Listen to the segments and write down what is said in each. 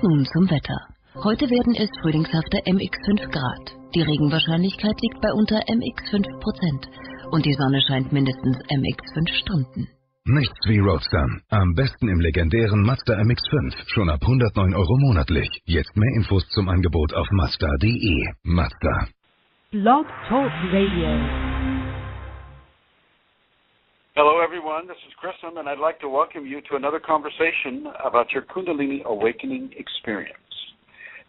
Und nun zum Wetter. Heute werden es frühlingshafte MX5 Grad. Die Regenwahrscheinlichkeit liegt bei unter MX5% und die Sonne scheint mindestens MX5 Stunden. Nichts wie Roadster. Am besten im legendären Mazda MX5. Schon ab 109 € monatlich. Jetzt mehr Infos zum Angebot auf Mazda.de. Mazda. Blog Talk Radio. Hello everyone, this is Chrism, and I'd like to welcome you to another conversation about your Kundalini Awakening experience.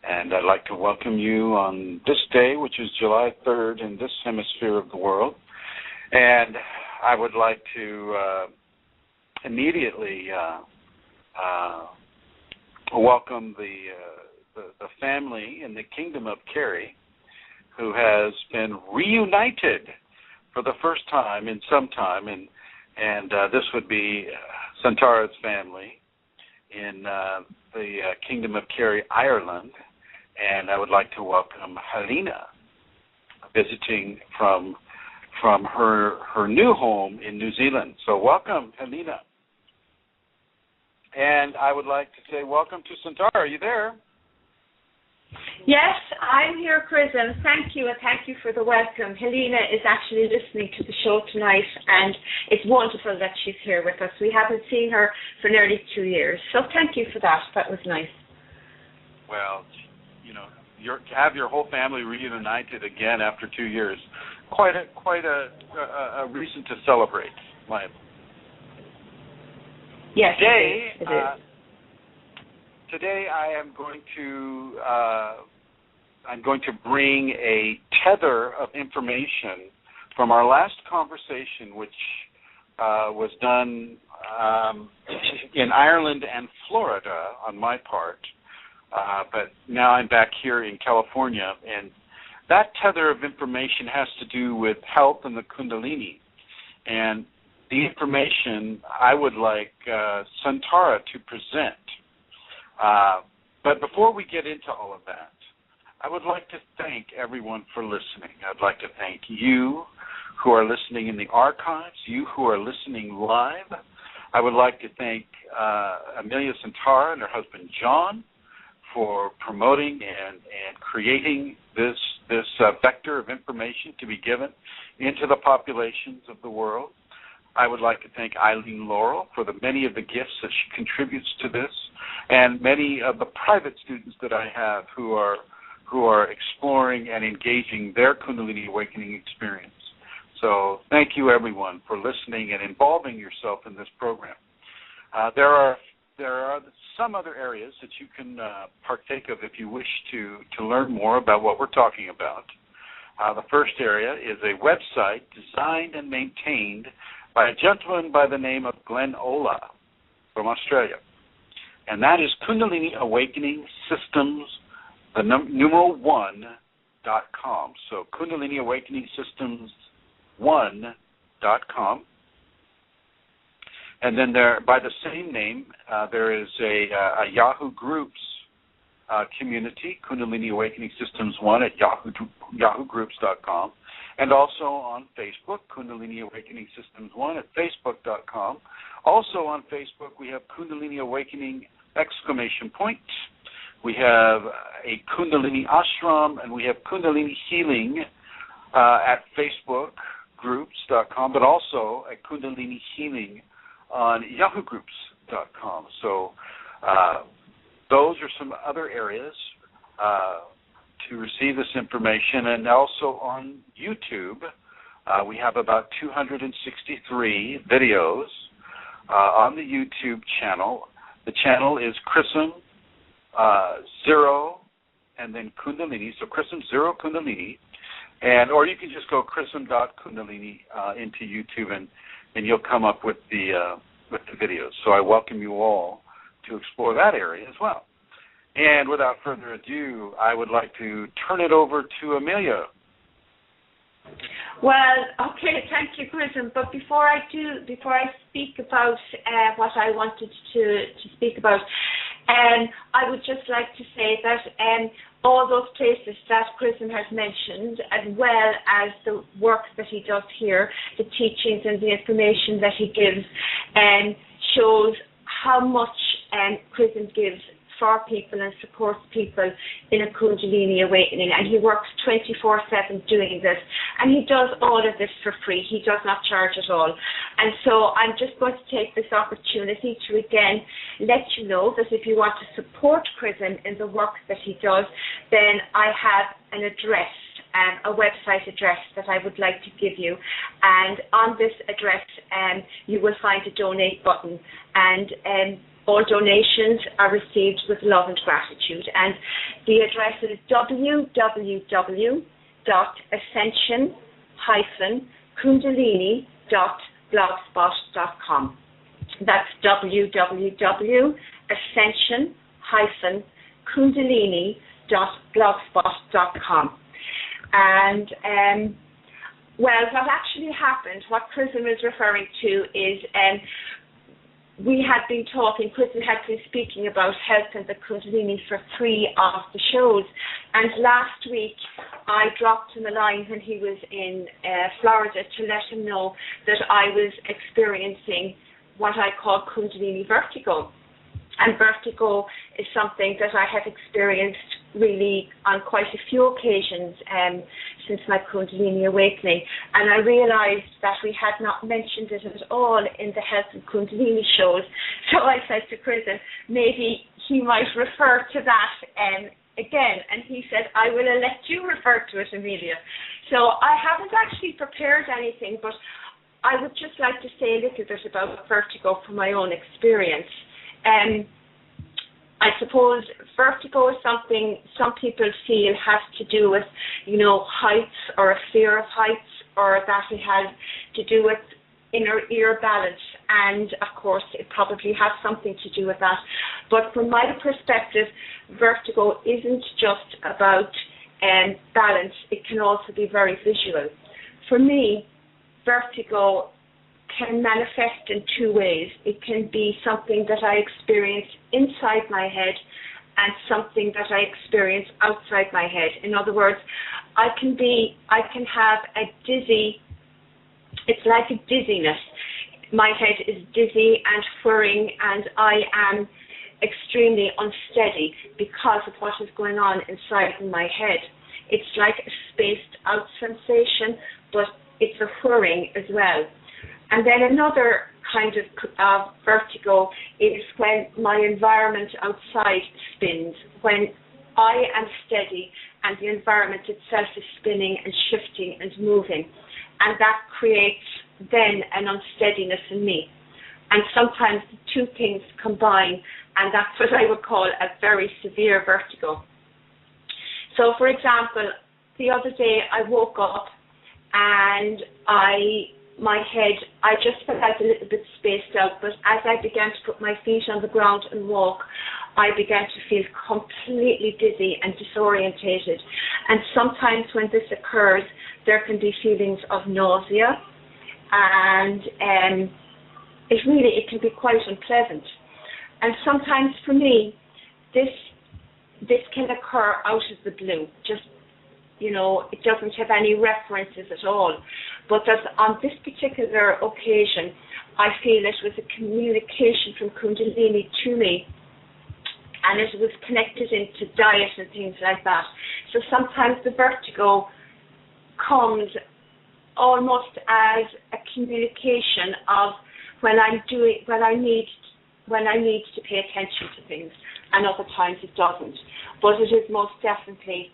And I'd like to welcome you on this day, which is July 3rd in this hemisphere of the world. And I would like to immediately welcome the family in the Kingdom of Kerry, who has been reunited for the first time in some time, and this would be Santara's family in the Kingdom of Kerry, Ireland, and I would like to welcome Helena, visiting from her new home in New Zealand. So welcome, Helena. And I would like to say welcome to Santara. Are you there? Yes, I'm here, Chris, and thank you for the welcome. Helena is actually listening to the show tonight, and it's wonderful that she's here with us. We haven't seen her for nearly 2 years, so thank you for that. That was nice. Well, have your whole family reunited again after 2 years. Quite a reason to celebrate, Maya. Yes, it is. Today I am going to bring a tether of information from our last conversation, which was done in Ireland and Florida on my part, but now I'm back here in California, and that tether of information has to do with health and the Kundalini, and the information I would like Santara to present. But before we get into all of that, I would like to thank everyone for listening. I'd like to thank you who are listening in the archives, you who are listening live. I would like to thank Amelia Santara and her husband John for promoting and creating this vector of information to be given into the populations of the world. I would like to thank Eileen Laurel for the many of the gifts that she contributes to this, and many of the private students that I have who are exploring and engaging their Kundalini Awakening experience. So thank you, everyone, for listening and involving yourself in this program. There are some other areas that you can partake of if you wish to learn more about what we're talking about. The first area is a website designed and maintained by a gentleman by the name of Glenn Ola from Australia. And that is Kundalini Awakening Systems, the numeral 1.com. So Kundalini Awakening Systems 1.com. And then there, by the same name, there is a Yahoo Groups community, Kundalini Awakening Systems 1 at yahoogroups.com. And also on Facebook, Kundalini Awakening Systems 1 at facebook.com. Also on Facebook, we have Kundalini Awakening ! We have a Kundalini Ashram, and we have Kundalini Healing at facebookgroups.com, but also at Kundalini Healing on yahoogroups.com. So those are some other areas to receive this information. And also on YouTube, we have about 263 videos on the YouTube channel. The channel is Chrism 0 and then Kundalini, so Chrism 0 Kundalini, or you can just go chrism.kundalini into YouTube, and you'll come up with the videos. So I welcome you all to explore that area as well. And without further ado, I would like to turn it over to Amelia. Well, okay, thank you, Chris. But before I speak about what I wanted to speak about, I would just like to say that all those places that Chrism has mentioned, as well as the work that he does here, the teachings and the information that he gives, shows how much Chrism gives for people and supports people in a Kundalini awakening, and he works 24/7 doing this, and he does all of this for free. He does not charge at all. And so I'm just going to take this opportunity to again let you know that if you want to support Prism in the work that he does, then I have an address, a website address that I would like to give you, and on this address you will find a donate button, and all donations are received with love and gratitude, and the address is www.ascension-kundalini.blogspot.com. That's www.ascension-kundalini.blogspot.com. And well, what actually happened, what Prism is referring to is we had been talking, Prism had been speaking about health and the Kundalini for 3 of the shows, and last week I dropped him a line when he was in Florida to let him know that I was experiencing what I call Kundalini vertigo. And vertigo is something that I have experienced really on quite a few occasions since my Kundalini awakening. And I realized that we had not mentioned it at all in the Health and Kundalini shows. So I said to Prism, maybe he might refer to that again. And he said, I will let you refer to it, Amelia. So I haven't actually prepared anything, but I would just like to say a little bit about vertigo from my own experience. I suppose vertigo is something some people feel has to do with, heights or a fear of heights, or that it has to do with inner ear balance. And of course, it probably has something to do with that. But from my perspective, vertigo isn't just about balance. It can also be very visual. For me, vertigo can manifest in 2 ways. It can be something that I experience inside my head and something that I experience outside my head. In other words, I can have a dizzy, it's like a dizziness. My head is dizzy and whirring, and I am extremely unsteady because of what is going on inside in my head. It's like a spaced out sensation, but it's a whirring as well. And then another kind of vertigo is when my environment outside spins, when I am steady and the environment itself is spinning and shifting and moving. And that creates then an unsteadiness in me. And sometimes the 2 things combine, and that's what I would call a very severe vertigo. So, for example, the other day I woke up and my head, I just felt a little bit spaced out, but as I began to put my feet on the ground and walk, I began to feel completely dizzy and disorientated. And sometimes when this occurs, there can be feelings of nausea, and it can be quite unpleasant. And sometimes for me, this can occur out of the blue, just it doesn't have any references at all. But on this particular occasion, I feel it was a communication from Kundalini to me, and it was connected into diet and things like that. So sometimes the vertigo comes almost as a communication of when I need to pay attention to things, and other times it doesn't. But it is most definitely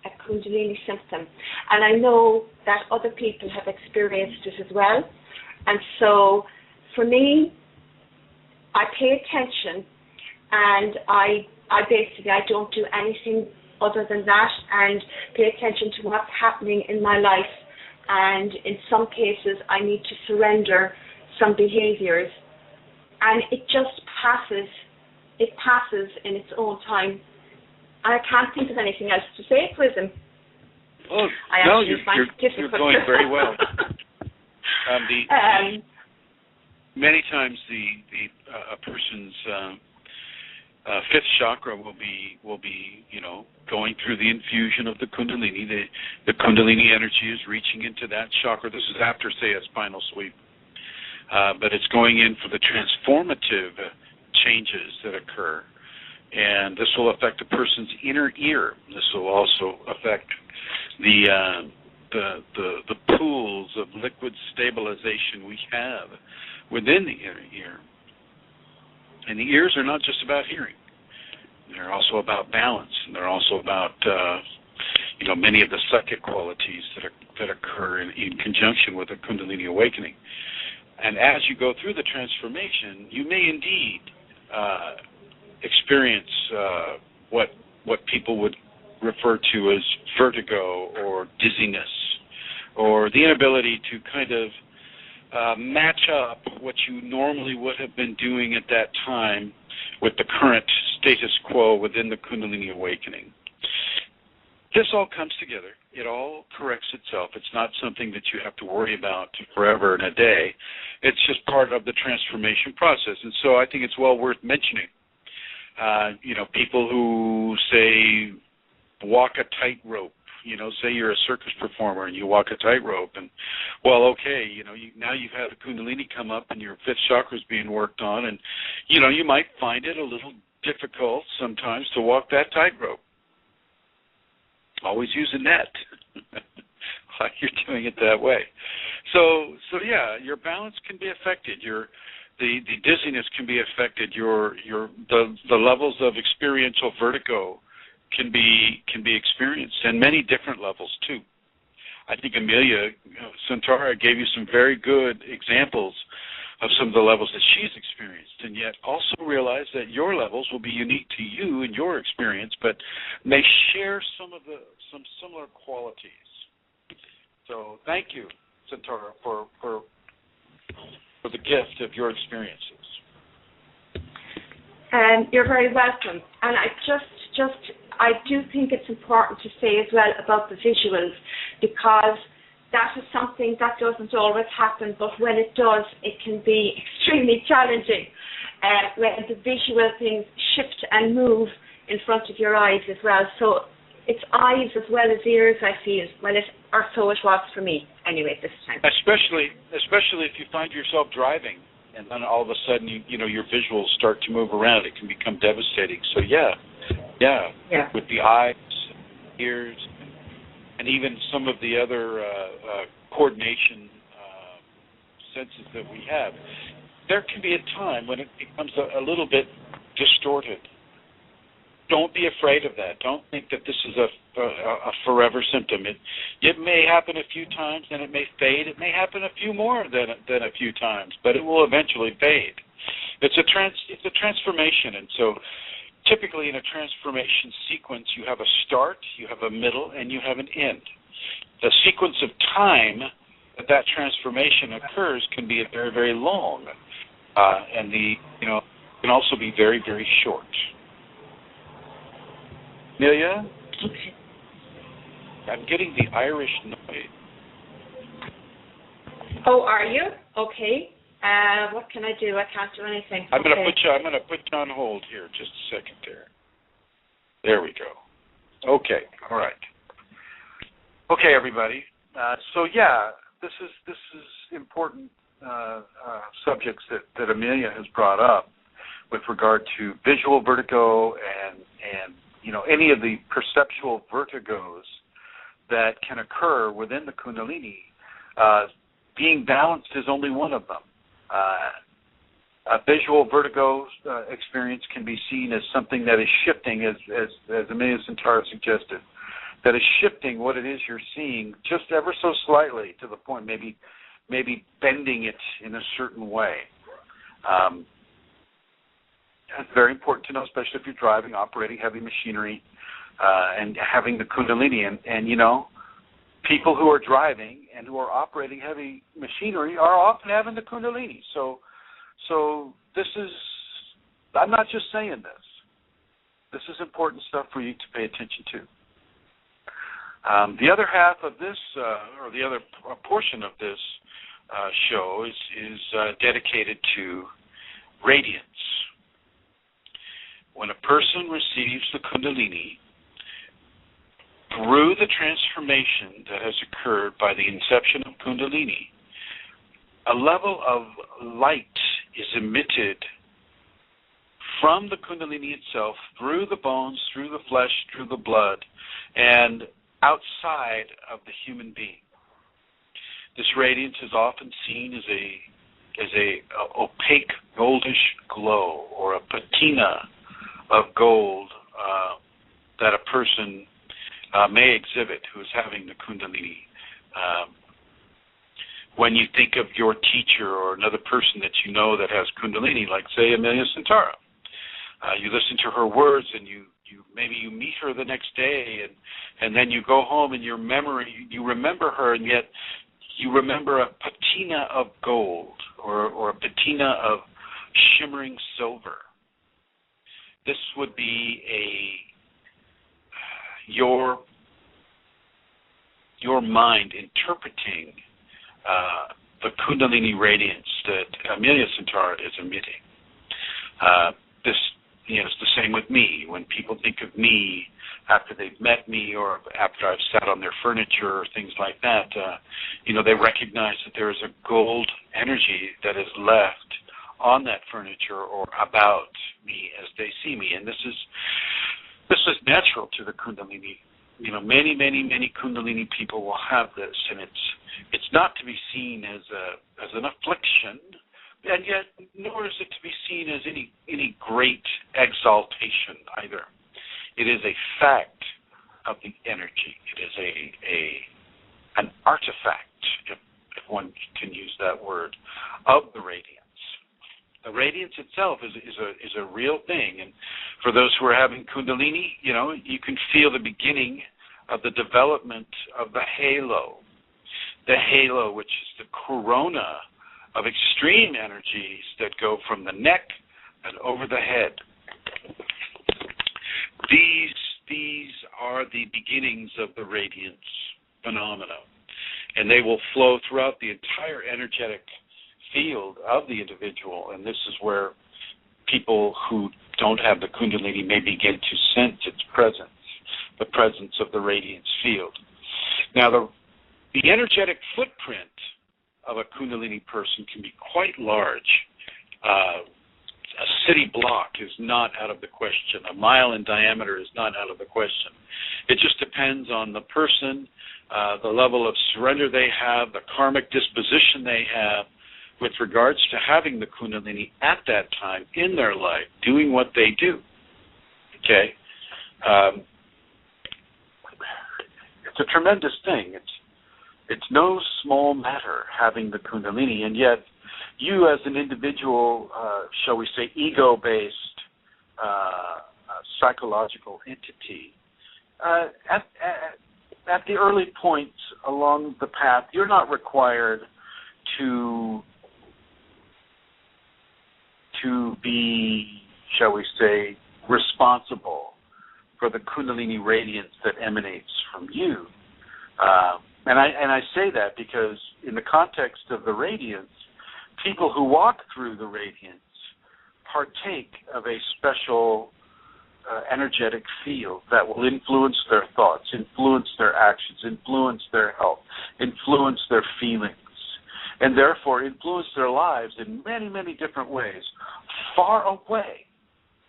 a Kundalini symptom. And I know that other people have experienced it as well. And so for me, I pay attention, and I don't do anything other than that, and pay attention to what's happening in my life. And in some cases, I need to surrender some behaviors. And it just passes. It passes in its own time. I can't think of anything else to say, Prism. Oh, no, you're going very well. Many times a person's 5th chakra will be going through the infusion of the Kundalini. The Kundalini energy is reaching into that chakra. This is after, say, a spinal sweep, but it's going in for the transformative changes that occur. And And this will affect a person's inner ear. This will also affect the pools of liquid stabilization we have within the inner ear. And the ears are not just about hearing. They're also about balance, and they're also about many of the psychic qualities that occur in conjunction with a Kundalini awakening. And as you go through the transformation, you may indeed experience what people would refer to as vertigo or dizziness, or the inability to kind of match up what you normally would have been doing at that time with the current status quo within the Kundalini awakening. This all comes together. It all corrects itself. It's not something that you have to worry about forever and a day. It's just part of the transformation process. And so I think it's well worth mentioning. People who say walk a tightrope, say you're a circus performer and you walk a tightrope, and now you've had a Kundalini come up and your fifth chakra is being worked on, and you might find it a little difficult sometimes to walk that tightrope. Always use a net while you're doing it that way. So yeah, your balance can be affected. The dizziness can be affected. The levels of experiential vertigo can be experienced, and many different levels too. I think Amelia Santara gave you some very good examples of some of the levels that she's experienced, and yet also realize that your levels will be unique to you and your experience, but may share some similar qualities. So thank you, Santara, for the gift of your experiences. You're very welcome. And I do think it's important to say as well about the visuals, because that is something that doesn't always happen, but when it does, it can be extremely challenging when the visual things shift and move in front of your eyes as well. So it's eyes as well as ears, I feel, or so it was for me anyway this time. Especially if you find yourself driving and then all of a sudden your visuals start to move around, it can become devastating. So yeah, with the eyes, ears, and even some of the other coordination senses that we have, there can be a time when it becomes a little bit distorted. Don't be afraid of that. Don't think that this is a forever symptom. It may happen a few times, and it may fade. It may happen a few more than a few times, but it will eventually fade. It's a transformation, and so typically in a transformation sequence, you have a start, you have a middle, and you have an end. The sequence of time that transformation occurs can be very, very long, and can also be very, very short. Amelia? Okay. I'm getting the Irish noise. Oh, are you? Okay. What can I do? I can't do anything. I'm going to put you on hold here. Just a second there. There we go. Okay. All right. Okay, everybody. This is important subjects that Amelia has brought up with regard to visual vertigo and any of the perceptual vertigos that can occur within the Kundalini. Being balanced is only one of them. A visual vertigo experience can be seen as something that is shifting, as Amelia Santara suggested, that is shifting what it is you're seeing just ever so slightly to the point maybe bending it in a certain way. It's very important to know, especially if you're driving, operating heavy machinery, and having the Kundalini. And people who are driving and who are operating heavy machinery are often having the Kundalini. So this is, I'm not just saying this. This is important stuff for you to pay attention to. The other half of this, or the other portion of this show is dedicated to radiance. When a person receives the Kundalini, through the transformation that has occurred by the inception of Kundalini, a level of light is emitted from the Kundalini itself, through the bones, through the flesh, through the blood, and outside of the human being. This radiance is often seen as a opaque goldish glow, or a patina of gold that a person may exhibit who is having the Kundalini. When you think of your teacher or another person that you know that has Kundalini, like say Amelia Santara, you listen to her words, and maybe you meet her the next day, and then you go home and your memory, you remember her, and yet you remember a patina of gold or a patina of shimmering silver. This would be your mind interpreting the Kundalini radiance that Amelia Santara is emitting. This is the same with me. When people think of me after they've met me or after I've sat on their furniture or things like that, they recognize that there is a gold energy that is left on that furniture or about me as they see me. And this is natural to the Kundalini. Many Kundalini people will have this, and it's not to be seen as an affliction, and yet nor is it to be seen as any great exaltation either. It is a fact of the energy. It is an artifact, if one can use that word, of the radiance. The radiance itself is a real thing, and for those who are having Kundalini, you can feel the beginning of the development of the halo. The halo, which is the corona of extreme energies that go from the neck and over the head. These are the beginnings of the radiance phenomena, and they will flow throughout the entire energetic field of the individual, and this is where people who don't have the Kundalini may begin to sense its presence, the presence of the radiance field. Now, the energetic footprint of a Kundalini person can be quite large. A city block is not out of the question. A mile in diameter is not out of the question. It just depends on the person, the level of surrender they have, the karmic disposition they have with regards to having the Kundalini at that time in their life, doing what they do. Okay? It's a tremendous thing. It's no small matter having the Kundalini, and yet you as an individual, shall we say, ego-based psychological entity, at the early points along the path, you're not required to be, shall we say, responsible for the Kundalini radiance that emanates from you. And I say that because in the context of the radiance, people who walk through the radiance partake of a special energetic field that will influence their thoughts, influence their actions, influence their health, influence their feelings, and therefore influence their lives in many, many different ways, far away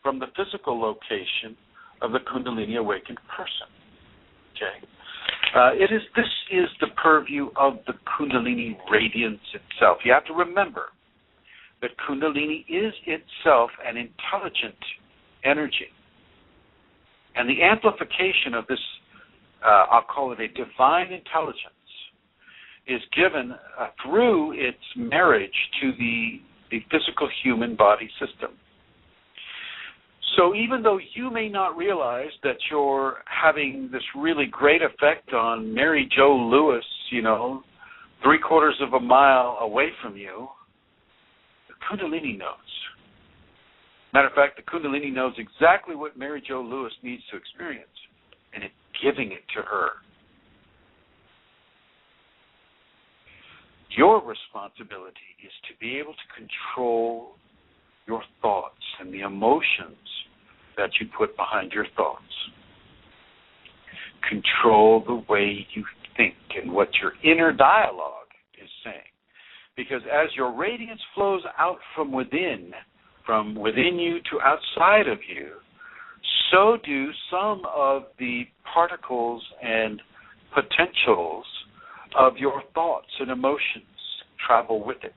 from the physical location of the Kundalini awakened person. Okay? This is the purview of the Kundalini radiance itself. You have to remember that Kundalini is itself an intelligent energy. And the amplification of this, I'll call it a divine intelligence, is given through its marriage to the physical human body system. So even though you may not realize that you're having this really great effect on Mary Jo Lewis, 3/4 of a mile away from you, the Kundalini knows. Matter of fact, the Kundalini knows exactly what Mary Jo Lewis needs to experience, and it's giving it to her. Your responsibility is to be able to control your thoughts and the emotions that you put behind your thoughts. Control the way you think and what your inner dialogue is saying. Because as your radiance flows out from within from within you to outside of you, so do some of the particles and potentials of your thoughts and emotions travel with it.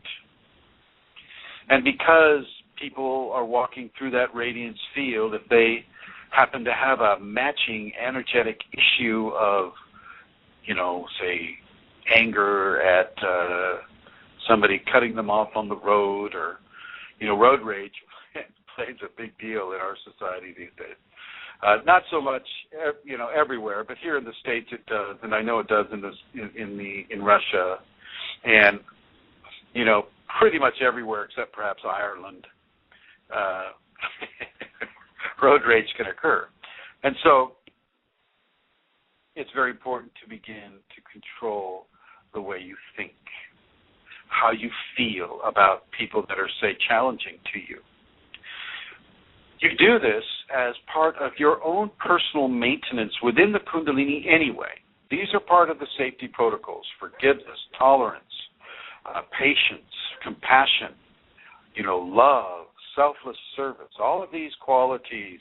And because people are walking through that radiance field, if they happen to have a matching energetic issue of, say, anger at somebody cutting them off on the road, or, road rage plays a big deal in our society these days. Not so much, everywhere, but here in the States it does, and I know it does in Russia, and pretty much everywhere except perhaps Ireland. Road rage can occur, and so it's very important to begin to control the way you think, how you feel about people that are, say, challenging to you. You do this as part of your own personal maintenance within the Kundalini anyway. These are part of the safety protocols: forgiveness, tolerance, patience, compassion, love, selfless service. All of these qualities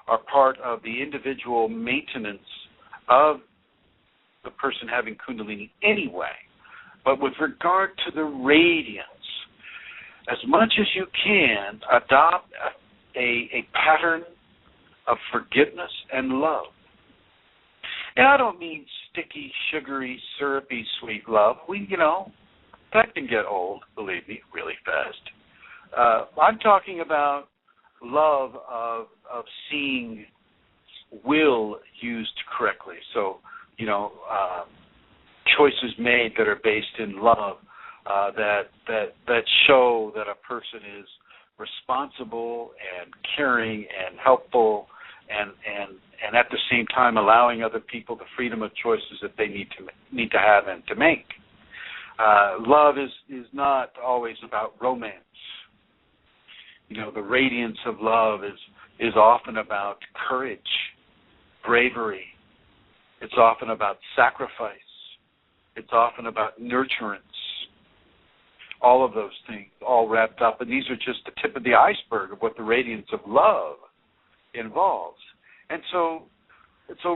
are part of the individual maintenance of the person having Kundalini anyway. But with regard to the radiance, as much as you can, adopt a pattern of forgiveness and love. And I don't mean sticky, sugary, syrupy, sweet love. That can get old, believe me, really fast. I'm talking about love of seeing will used correctly. So, choices made that are based in love, that show that a person is responsible and caring and helpful, and at the same time allowing other people the freedom of choices that they need to have and to make. Love is not always about romance. The radiance of love is often about courage, bravery. It's often about sacrifice. It's often about nurturance. All of those things, all wrapped up. And these are just the tip of the iceberg of what the radiance of love involves. And so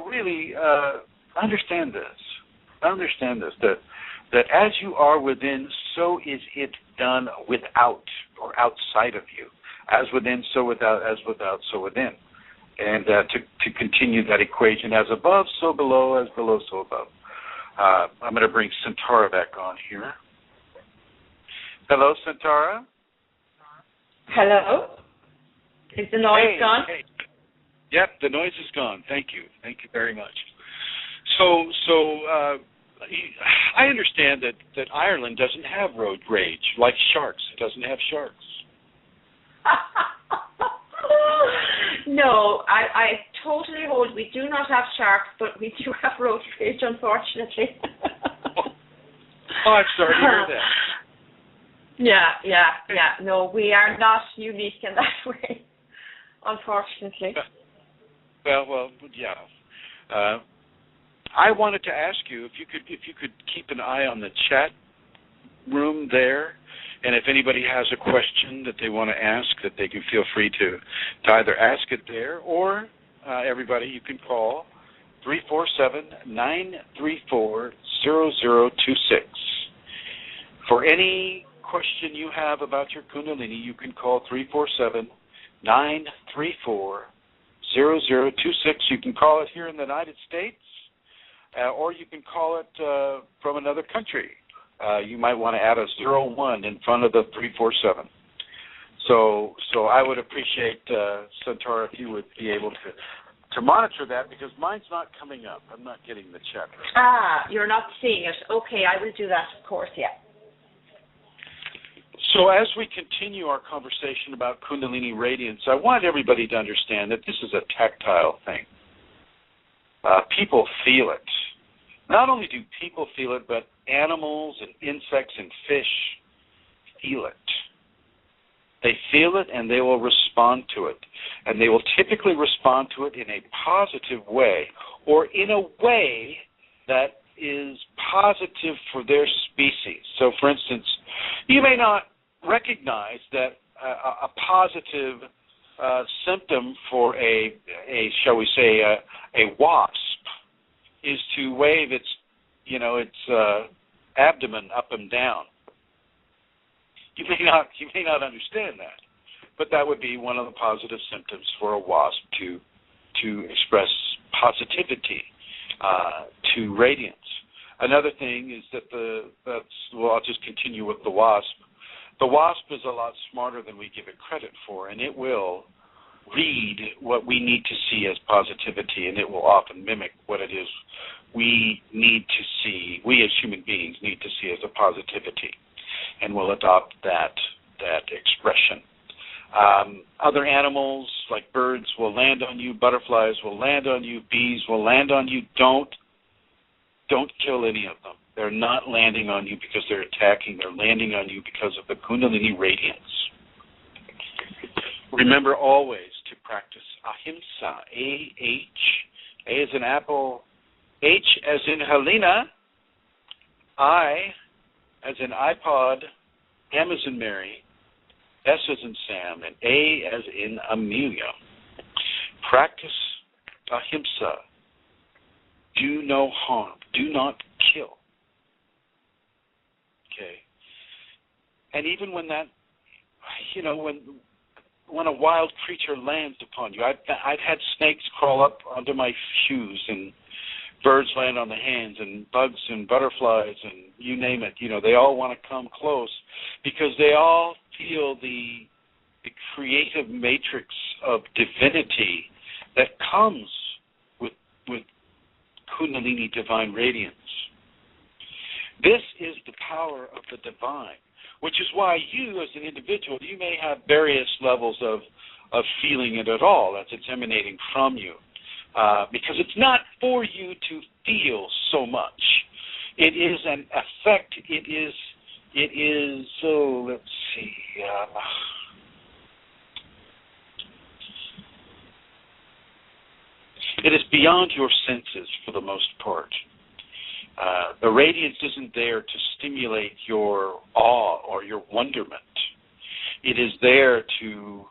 really understand this, that as you are within, so is it done without or outside of you. As within, so without, as without, so within. And to continue that equation, as above, so below, as below, so above. I'm going to bring Centaura back on here. Hello, Centaura. Hello. Is the noise gone? Hey. Yep, the noise is gone. Thank you. Thank you very much. So I understand that Ireland doesn't have road rage like sharks. It doesn't have sharks. No, I totally hold. We do not have sharks, but we do have road rage, unfortunately. Oh, I'm sorry to hear that. Yeah. No, we are not unique in that way, unfortunately. Well, yeah. I wanted to ask you if you could keep an eye on the chat room there, and if anybody has a question that they want to ask, that they can feel free to either ask it there, or everybody, you can call 347-934-0026. For any question you have about your Kundalini, you can call 347-934-0026. You can call it here in the United States, or you can call it from another country. You might want to add a 01 in front of the 347. So I would appreciate, Centaura, if you would be able to monitor that, because mine's not coming up. I'm not getting the chat. You're not seeing it. Okay, I will do that, of course, yeah. So as we continue our conversation about Kundalini Radiance, I want everybody to understand that this is a tactile thing. People feel it. Not only do people feel it, but animals and insects and fish feel it. They feel it and they will respond to it. And they will typically respond to it in a positive way, or in a way that is positive for their species. So, for instance, you may not recognize that a positive symptom for a shall we say a wasp is to wave its abdomen up and down. You may not understand that, but that would be one of the positive symptoms for a wasp to express positivity to radiance. Another thing is that I'll just continue with the wasp. The wasp is a lot smarter than we give it credit for, and it will read what we need to see as positivity, and it will often mimic what it is we need to see, we as human beings need to see as a positivity, and will adopt that expression. Other animals, like birds, will land on you, butterflies will land on you, bees will land on you. Don't kill any of them. They're not landing on you because they're attacking. They're landing on you because of the Kundalini Radiance. Remember always to practice ahimsa, A-H. A as in apple, H as in Helena, I as in iPod, M as in Mary, S as in Sam, and A as in Amelia. Practice ahimsa. Do no harm. Do not kill. Okay. And even when that, when a wild creature lands upon you, I've had snakes crawl up onto my shoes, and birds land on the hands, and bugs and butterflies, and you name it. They all want to come close because they all feel the creative matrix of divinity that comes with Kundalini divine radiance. This is the power of the divine, which is why you as an individual, you may have various levels of feeling it at all as it's emanating from you, because it's not for you to feel so much. It is an effect. It is, so let's see. It is beyond your senses for the most part. The radiance isn't there to stimulate your awe or your wonderment. It is there to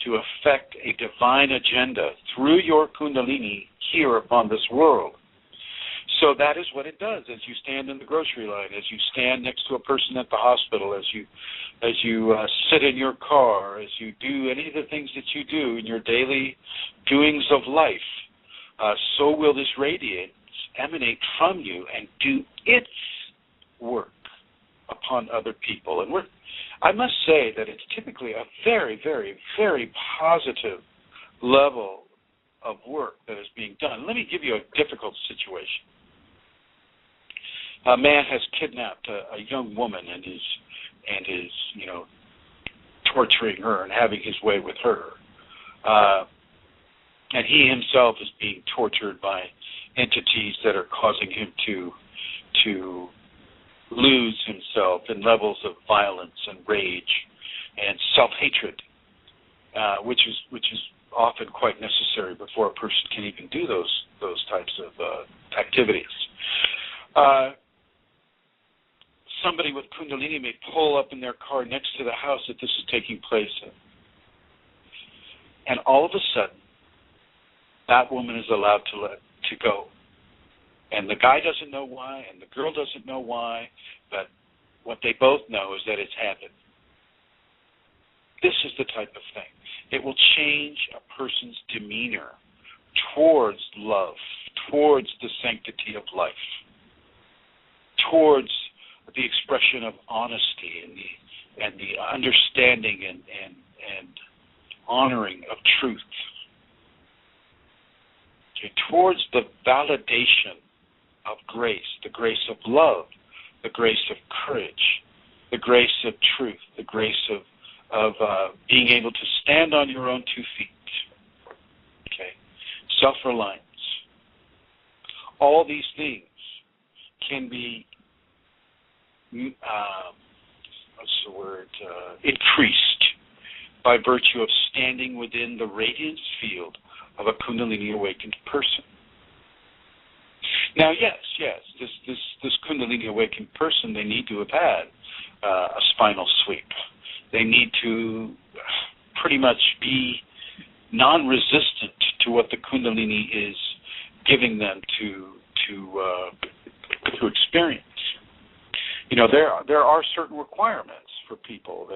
affect a divine agenda through your Kundalini here upon this world. So that is what it does. As you stand in the grocery line, as you stand next to a person at the hospital, as you sit in your car, as you do any of the things that you do in your daily doings of life, so will this radiance emanate from you and do its work upon other people. And I must say that it's typically a very, very, very positive level of work that is being done. Let me give you a difficult situation. A man has kidnapped a young woman and is torturing her and having his way with her. And he himself is being tortured by entities that are causing him to lose himself in levels of violence and rage and self-hatred, which is often quite necessary before a person can even do those types of activities. Somebody with Kundalini may pull up in their car next to the house that this is taking place in. And all of a sudden, that woman is allowed to go. And the guy doesn't know why, and the girl doesn't know why, but what they both know is that it's happened. This is the type of thing. It will change a person's demeanor towards love, towards the sanctity of life, towards the expression of honesty and the understanding and honoring of truth, towards the validation of grace, the grace of love, the grace of courage, the grace of truth, the grace of being able to stand on your own 2 feet. Okay, self-reliance. All these things can be increased by virtue of standing within the radiance field of a Kundalini awakened person. Now, yes, this Kundalini awakened person, they need to have had a spinal sweep. They need to pretty much be non-resistant to what the Kundalini is giving them to experience. There are certain requirements for people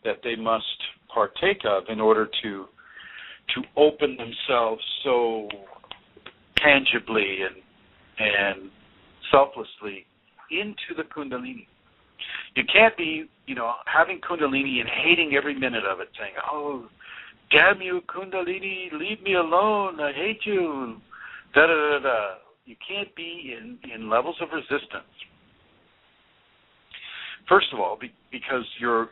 that they must partake of in order to open themselves so tangibly and selflessly into the Kundalini. You can't be, having Kundalini and hating every minute of it, saying, "Oh, damn you, Kundalini, leave me alone, I hate you, da-da-da-da." You can't be in levels of resistance. First of all, because your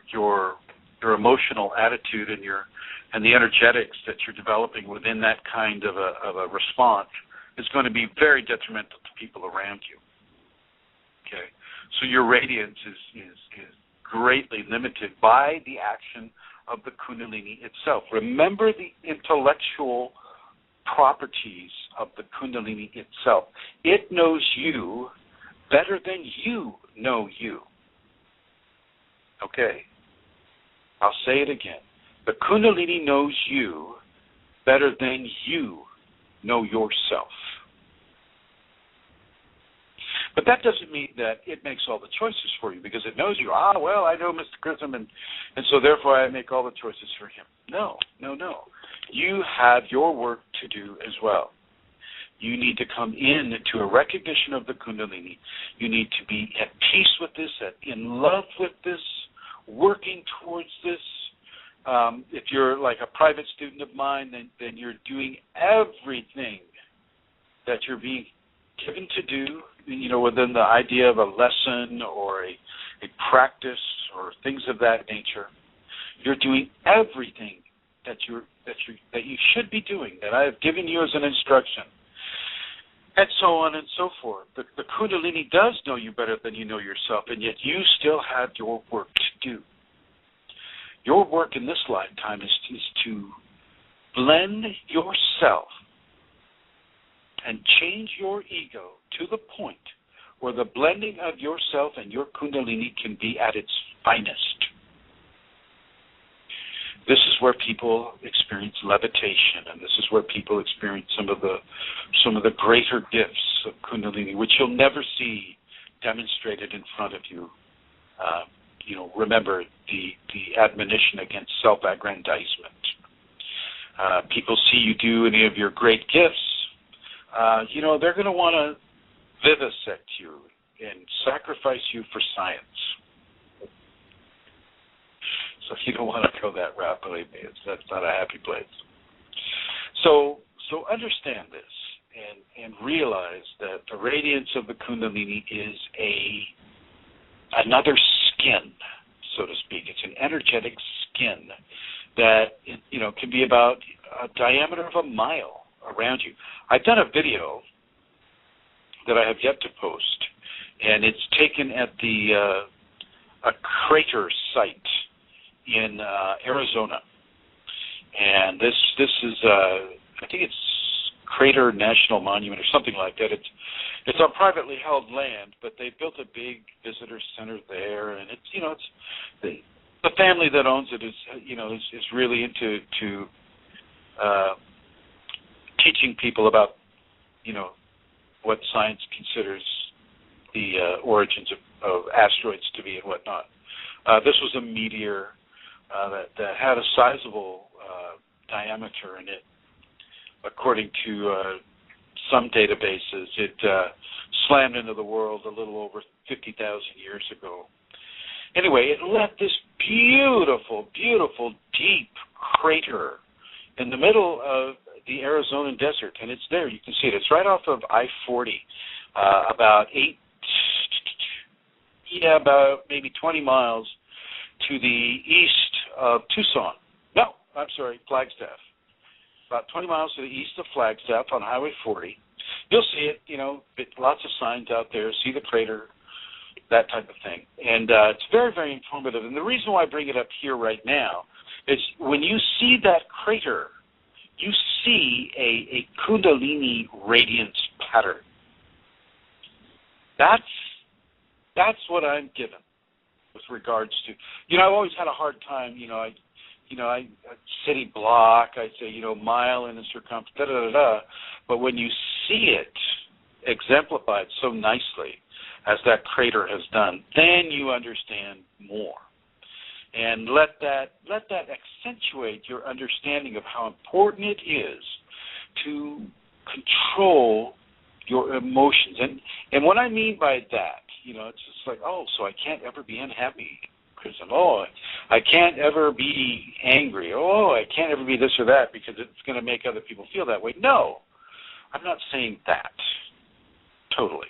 emotional attitude and the energetics that you're developing within that kind of a response is going to be very detrimental to people around you. Okay, so your radiance is greatly limited by the action of the Kundalini itself. Remember the intellectual properties of the Kundalini itself. It knows you better than you know you. Okay, I'll say it again. The Kundalini knows you better than you know yourself. But that doesn't mean that it makes all the choices for you, because it knows you. Well, I know Mr. Chrism, and so therefore I make all the choices for him. No. You have your work to do as well. You need to come in to a recognition of the Kundalini. You need to be at peace with this, in love with this, working towards this. If you're like a private student of mine, then you're doing everything that you're being given to do, within the idea of a lesson or a practice or things of that nature. You're doing everything that you should be doing, that I have given you as an instruction, and so on and so forth. The Kundalini does know you better than you know yourself, and yet you still have your work to do. Your work in this lifetime is to blend yourself and change your ego to the point where the blending of yourself and your Kundalini can be at its finest. This is where people experience levitation, and this is where people experience some of the greater gifts of Kundalini, which you'll never see demonstrated in front of you. Remember the admonition against self-aggrandizement. People see you do any of your great gifts, they're going to want to vivisect you and sacrifice you for science. So you don't want to go that route, believe me. That's not a happy place. So understand this and realize that the radiance of the Kundalini is another skin, so to speak. It's an energetic skin that can be about a diameter of a mile around you. I've done a video that I have yet to post, and it's taken at a crater site in Arizona, and this is I think it's Crater National Monument or something like that. It's on privately held land, but they built a big visitor center there, and it's the family that owns it is really into teaching people about what science considers the origins of asteroids to be and whatnot. This was a meteor that had a sizable diameter in it. According to some databases, it slammed into the world a little over 50,000 years ago. Anyway, it left this beautiful, beautiful, deep crater in the middle of the Arizona desert, and it's there. You can see it. It's right off of I-40, about maybe 20 miles to the east of Tucson. No, I'm sorry, Flagstaff. About 20 miles to the east of Flagstaff on Highway 40. You'll see it, lots of signs out there, see the crater, that type of thing. And it's very, very informative. And the reason why I bring it up here right now is when you see that crater, you see a Kundalini radiance pattern. That's what I'm given with regards to, I've always had a hard time, a city block, I say, mile in a circumference, da-da-da-da. But when you see it exemplified so nicely as that crater has done, then you understand more. And let that accentuate your understanding of how important it is to control your emotions. And what I mean by that, it's just like, so I can't ever be unhappy, Kristen. I can't ever be angry. I can't ever be this or that because it's going to make other people feel that way. No, I'm not saying that totally.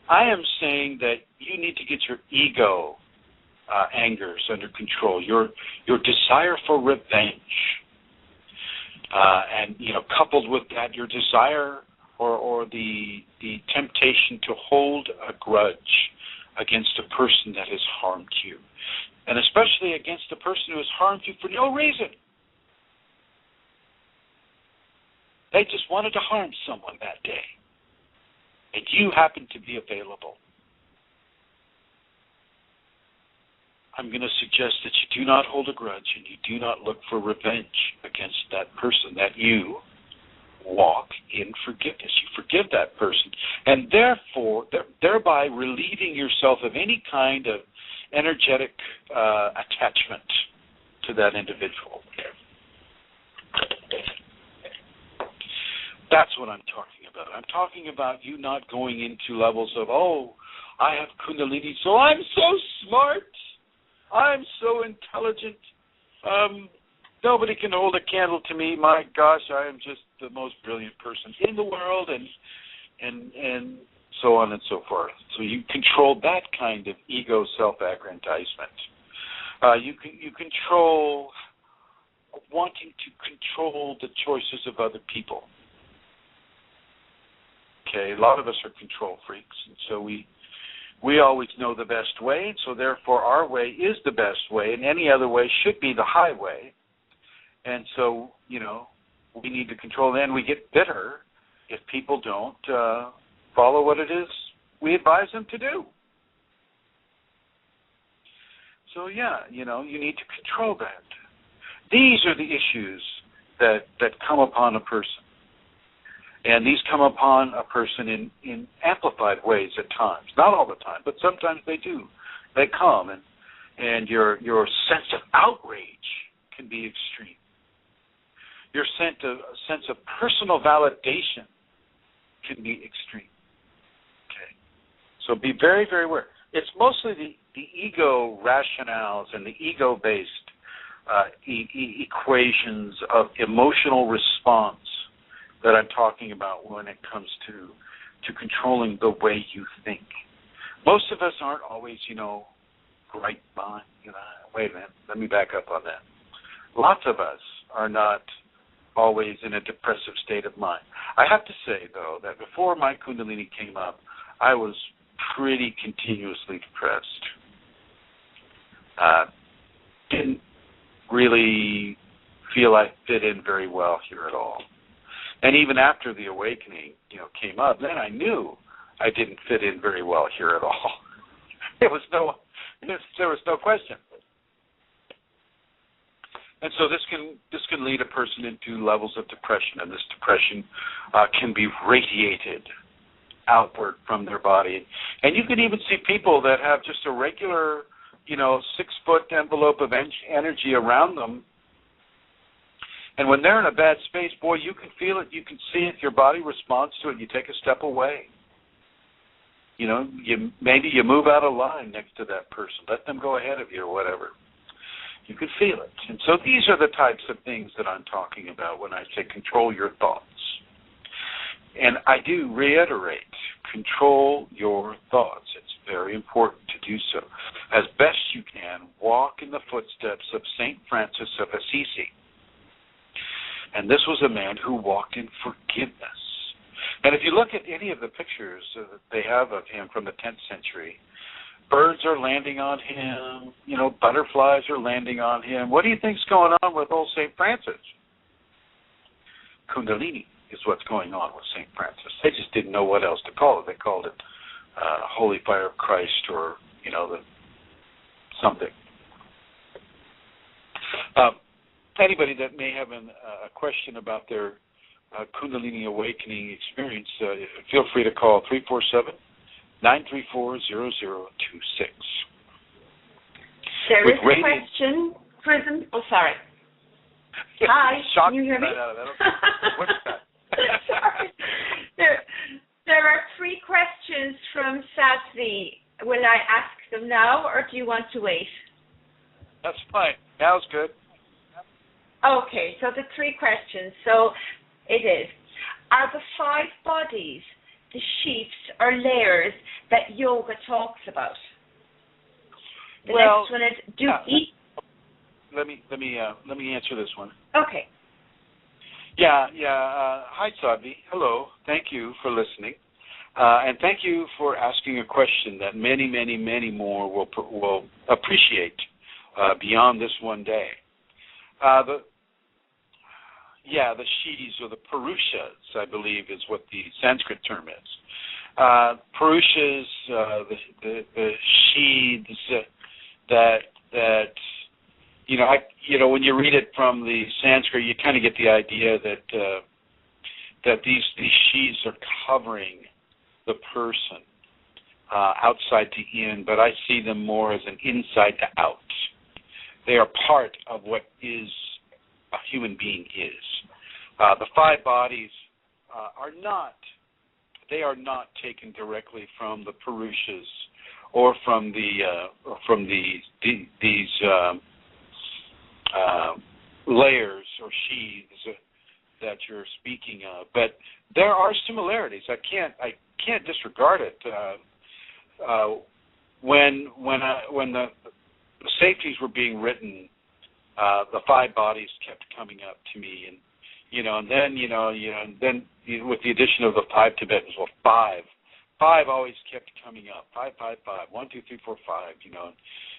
I am saying that you need to get your ego angers under control, your desire for revenge, and coupled with that, your desire or the temptation to hold a grudge against a person that has harmed you, and especially against a person who has harmed you for no reason. They just wanted to harm someone that day, and you happened to be available. I'm going to suggest that you do not hold a grudge and you do not look for revenge against that person, that you walk in forgiveness. You forgive that person, and therefore, thereby relieving yourself of any kind of energetic attachment to that individual. That's what I'm talking about. I'm talking about you not going into levels of, I have Kundalini, so I'm so smart. I'm so intelligent. Nobody can hold a candle to me. My gosh, I am just the most brilliant person in the world, and so on and so forth. So you control that kind of ego self-aggrandizement. You control wanting to control the choices of other people. Okay, a lot of us are control freaks, and so we always know the best way, and so therefore our way is the best way, and any other way should be the highway. And so, we need to control. Then we get bitter if people don't follow what it is we advise them to do. So, you need to control that. These are the issues that come upon a person. And these come upon a person in amplified ways at times. Not all the time, but sometimes they do. They come, and your sense of outrage can be extreme. Your sense of personal validation can be extreme. Okay, so be very, very aware. It's mostly the ego rationales and the ego-based equations of emotional response that I'm talking about when it comes to controlling the way you think. Most of us aren't always, right mind. Wait a minute, let me back up on that. Lots of us are not always in a depressive state of mind. I have to say, though, that before my Kundalini came up, I was pretty continuously depressed. Didn't really feel I fit in very well here at all. And even after the awakening, came up, then I knew I didn't fit in very well here at all. There was no question. And so this can lead a person into levels of depression, and this depression can be radiated outward from their body. And you can even see people that have just a regular, 6-foot envelope of energy around them. And when they're in a bad space, boy, you can feel it, you can see it, your body responds to it, you take a step away. Maybe you move out of line next to that person, let them go ahead of you or whatever. You can feel it. And so these are the types of things that I'm talking about when I say control your thoughts. And I do reiterate, control your thoughts. It's very important to do so. As best you can, walk in the footsteps of St. Francis of Assisi. And this was a man who walked in forgiveness. And if you look at any of the pictures that they have of him from the 10th century, birds are landing on him, butterflies are landing on him. What do you think's going on with old St. Francis? Kundalini is what's going on with St. Francis. They just didn't know what else to call it. They called it Holy Fire of Christ or, something. Anybody that may have a question about their Kundalini awakening experience, feel free to call 347-934-0026. There is a question, Prism. Oh, sorry. Hi, can you hear me? What's that? Sorry. There are 3 questions from Sadvi. Will I ask them now, or do you want to wait? That's fine. Now's good. Okay, so the 3 questions. So it is, are the 5 bodies the sheaths or layers that yoga talks about? The next one is, Let me answer this one. Okay. Hi, Sadvi. Hello. Thank you for listening, and thank you for asking a question that many, many, many more will appreciate beyond this one day. The Shis, or the Purushas, I believe is what the Sanskrit term is. Purushas, the Shis that when you read it from the Sanskrit, you kind of get the idea that these Shis are covering the person outside to in, but I see them more as an inside to out. They are part of what is a human being is. The 5 bodies are not taken directly from the Purushas or from these layers or sheaths that you're speaking of, but there are similarities. I can't disregard it. When the safeties were being written, the 5 bodies kept coming up to me, and then with the addition of the 5 Tibetans, 5 always kept coming up. 5, 5, 5. 1, 2, 3, 4, 5.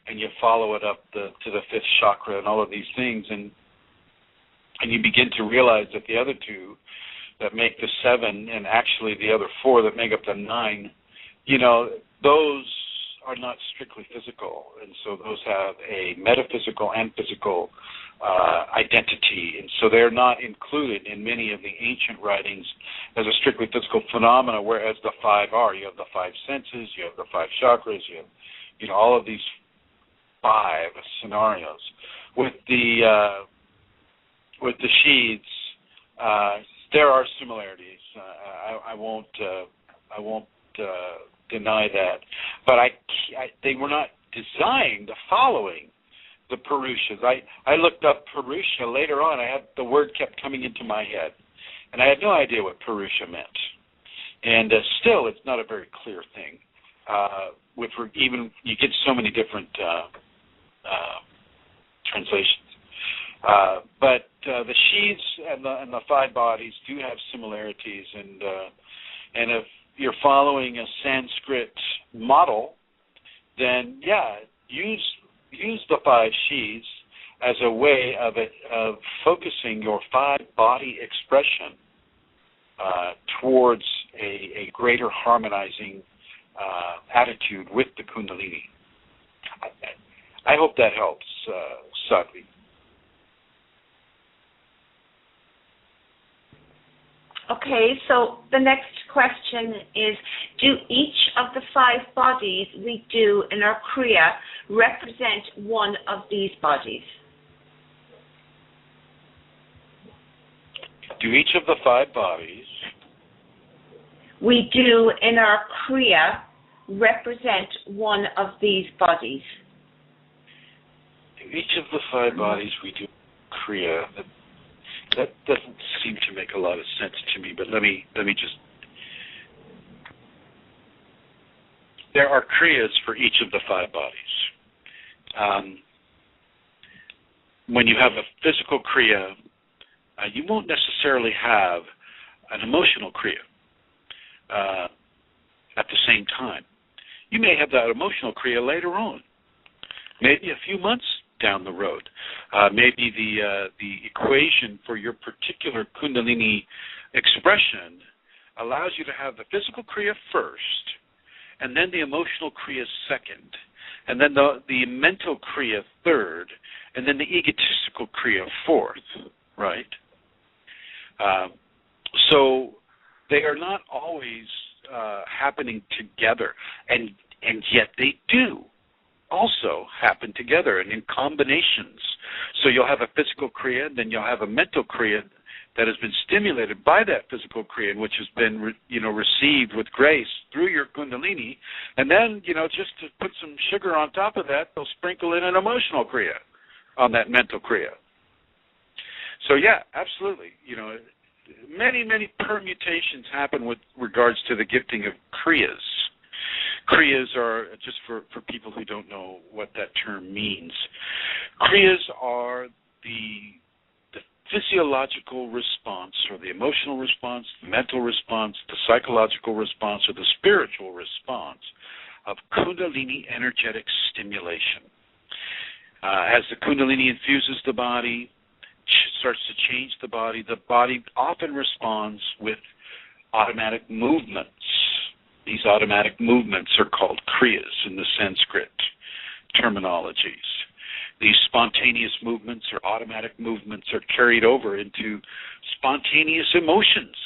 And you follow it up to the 5th chakra and all of these things, and you begin to realize that the other 2 that make the 7, and actually the other 4 that make up the 9, those are not strictly physical, and so those have a metaphysical and physical identity, and so they're not included in many of the ancient writings as a strictly physical phenomena, whereas the 5 are. You have the 5 senses, you have the 5 chakras, you have all of these 5 scenarios. With the sheaths, there are similarities. I won't deny that, but they were not designed following the Purushas. I looked up Purusha later on. The word kept coming into my head, and I had no idea what Purusha meant. And still, it's not a very clear thing. You get so many different translations. But the sheaths and the 5 bodies do have similarities, and if you're following a Sanskrit model, then use the 5 sheaths as a way of focusing your 5-body expression towards a greater harmonizing attitude with the Kundalini. I hope that helps, Sadvi. Okay, so the next question is, do each of the 5 bodies we do in our Kriya represent one of these bodies? Do each of the 5 bodies we do in our Kriya represent one of these bodies? Do each of the 5 bodies we do Kriya, that doesn't seem to make a lot of sense to me, but let me just... There are Kriyas for each of the 5 bodies. When you have a physical Kriya, you won't necessarily have an emotional Kriya at the same time. You may have that emotional Kriya later on, maybe a few months down the road. Maybe the equation for your particular Kundalini expression allows you to have the physical Kriya first, and then the emotional Kriya second. and then the mental Kriya third, and then the egotistical Kriya fourth, right? So they are not always happening together, and yet they do also happen together and in combinations. So you'll have a physical Kriya, and then you'll have a mental Kriya that has been stimulated by that physical Kriya, which has been received with grace through your Kundalini, and then just to put some sugar on top of that, they'll sprinkle in an emotional Kriya on that mental Kriya. So yeah, absolutely. Many permutations happen with regards to the gifting of Kriyas. Kriyas are, just for people who don't know what that term means, Kriyas are the physiological response, or the emotional response, the mental response, the psychological response, or the spiritual response of Kundalini energetic stimulation. As the Kundalini infuses the body, starts to change the body often responds with automatic movements. These automatic movements are called Kriyas in the Sanskrit terminologies. These spontaneous movements or automatic movements are carried over into spontaneous emotions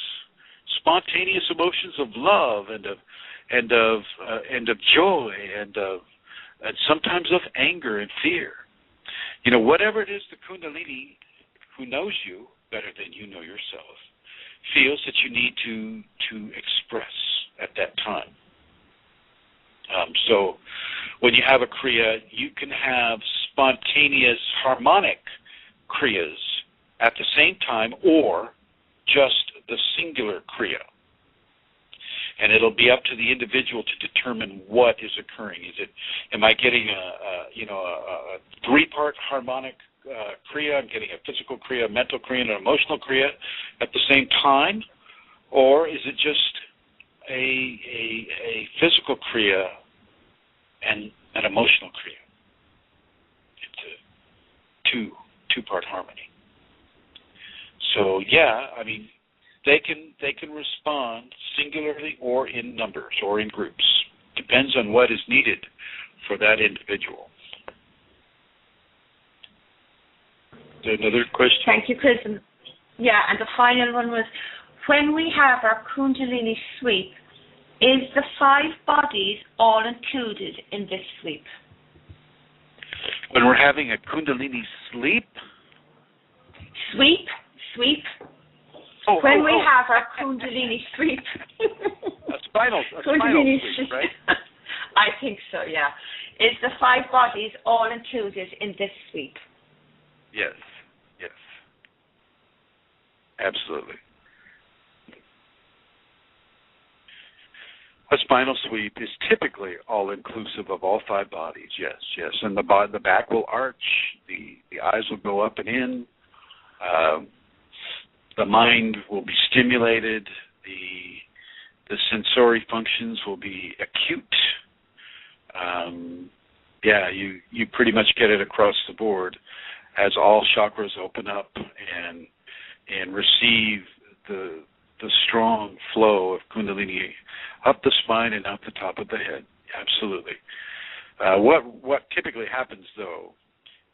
of love and of joy and sometimes of anger and fear. Whatever it is, the Kundalini, who knows you better than you know yourself, feels that you need to express at that time. So when you have a Kriya, you can have spontaneous harmonic Kriyas at the same time, or just the singular Kriya. And it'll be up to the individual to determine what is occurring. Am I getting a three-part harmonic Kriya? I'm getting a physical Kriya, a mental Kriya, and an emotional Kriya at the same time? Or is it just a physical Kriya and an emotional Kriya? It's a two-part harmony. So they can respond singularly or in numbers or in groups. Depends on what is needed for that individual. Is there another question? Thank you, Chris. Yeah, and the final one was, when we have our Kundalini sweep, is the 5 bodies all included in this sweep? When we're having a Kundalini sleep? Sweep. When we have our Kundalini sweep. a spinal sweep, right? I think so, yeah. Is the 5 bodies all included in this sweep? Yes. Absolutely. A spinal sweep is typically all-inclusive of all 5 bodies, yes. And the back will arch, the eyes will go up and in, the mind will be stimulated, the sensory functions will be acute. You pretty much get it across the board as all chakras open up and receive the strong flow of Kundalini up the spine and out the top of the head. Absolutely. What typically happens, though,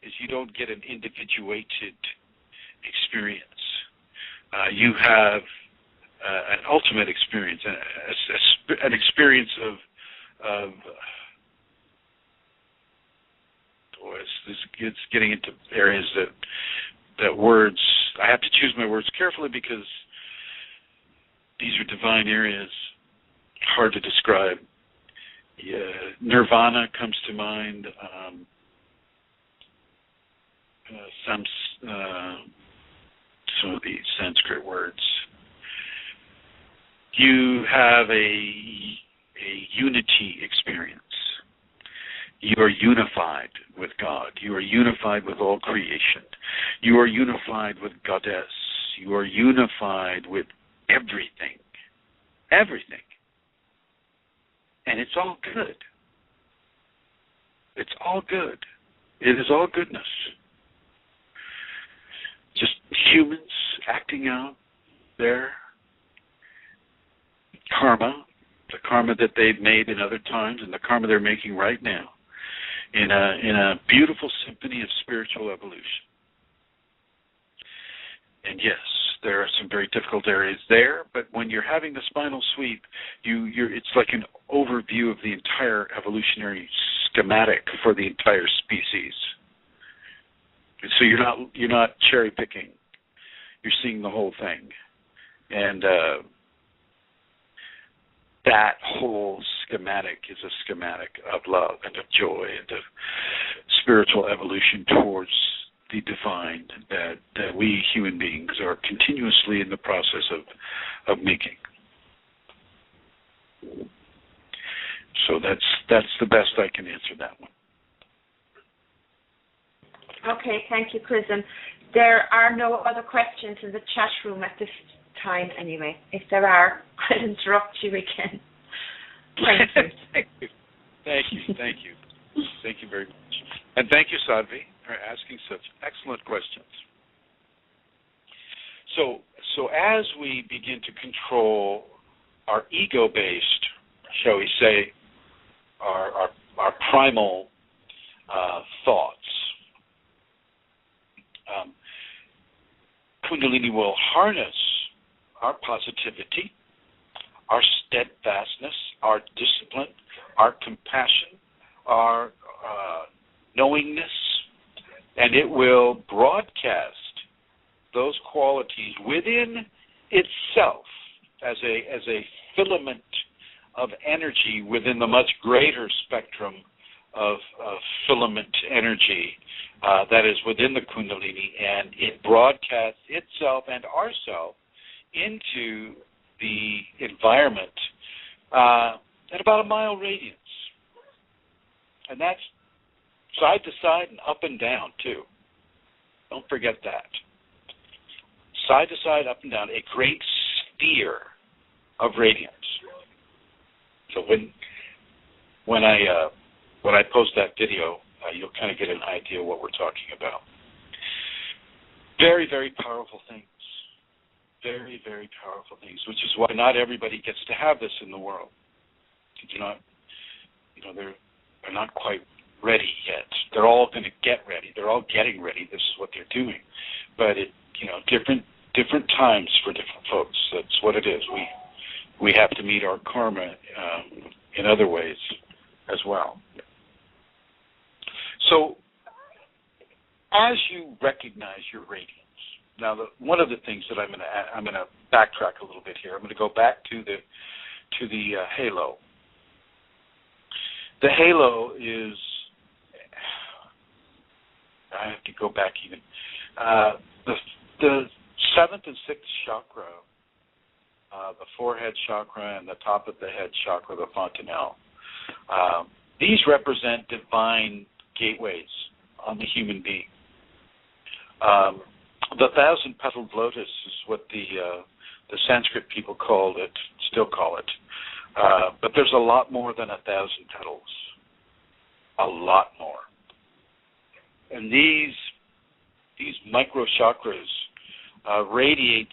is you don't get an individuated experience. You have an ultimate experience, an experience of it's getting into areas that words, I have to choose my words carefully because these are divine areas, hard to describe. Nirvana comes to mind. Some of the Sanskrit words. You have a unity experience. You are unified with God. You are unified with all creation. You are unified with Goddess. You are unified with everything. Everything. And it's all good. It's all good. It is all goodness. Just humans acting out their karma, the karma that they've made in other times and the karma they're making right now. in a beautiful symphony of spiritual evolution. And yes, there are some very difficult areas there, but when you're having the spinal sweep, it's like an overview of the entire evolutionary schematic for the entire species. And so you're not cherry picking. You're seeing the whole thing. And that whole schematic is a schematic of love and of joy and of spiritual evolution towards the divine that we human beings are continuously in the process of making. So that's the best I can answer that one. Okay, thank you, Chris. And there are no other questions in the chat room at this time anyway. If there are, I'll interrupt you again. Thank you. Thank you very much. And thank you, Sadhvi, for asking such excellent questions. So as we begin to control our ego-based, shall we say, our primal thoughts, Kundalini will harness our positivity, our steadfastness, our discipline, our compassion, our knowingness, and it will broadcast those qualities within itself as a filament of energy within the much greater spectrum of filament energy that is within the Kundalini, and it broadcasts itself and ourself into the environment at about a mile radius. And that's side to side and up and down, too. Don't forget that. Side to side, up and down, a great sphere of radiance. So when I post that video, you'll kind of get an idea of what we're talking about. Very, very powerful things. Very, very powerful things, which is why not everybody gets to have this in the world. They're not quite ready yet. They're all going to get ready. They're all getting ready. This is what they're doing. But different times for different folks. That's what it is. We have to meet our karma in other ways as well. So, as you recognize your radiance, now one of the things that I'm going to backtrack a little bit here. I'm going to go back to the halo. The halo is, I have to go back even. The seventh and sixth chakra, the forehead chakra and the top of the head chakra, the fontanelle. These represent divine gateways on the human being. The thousand-petaled lotus is what the Sanskrit people still call it. But there's a lot more than 1,000 petals. A lot more. And these micro chakras radiate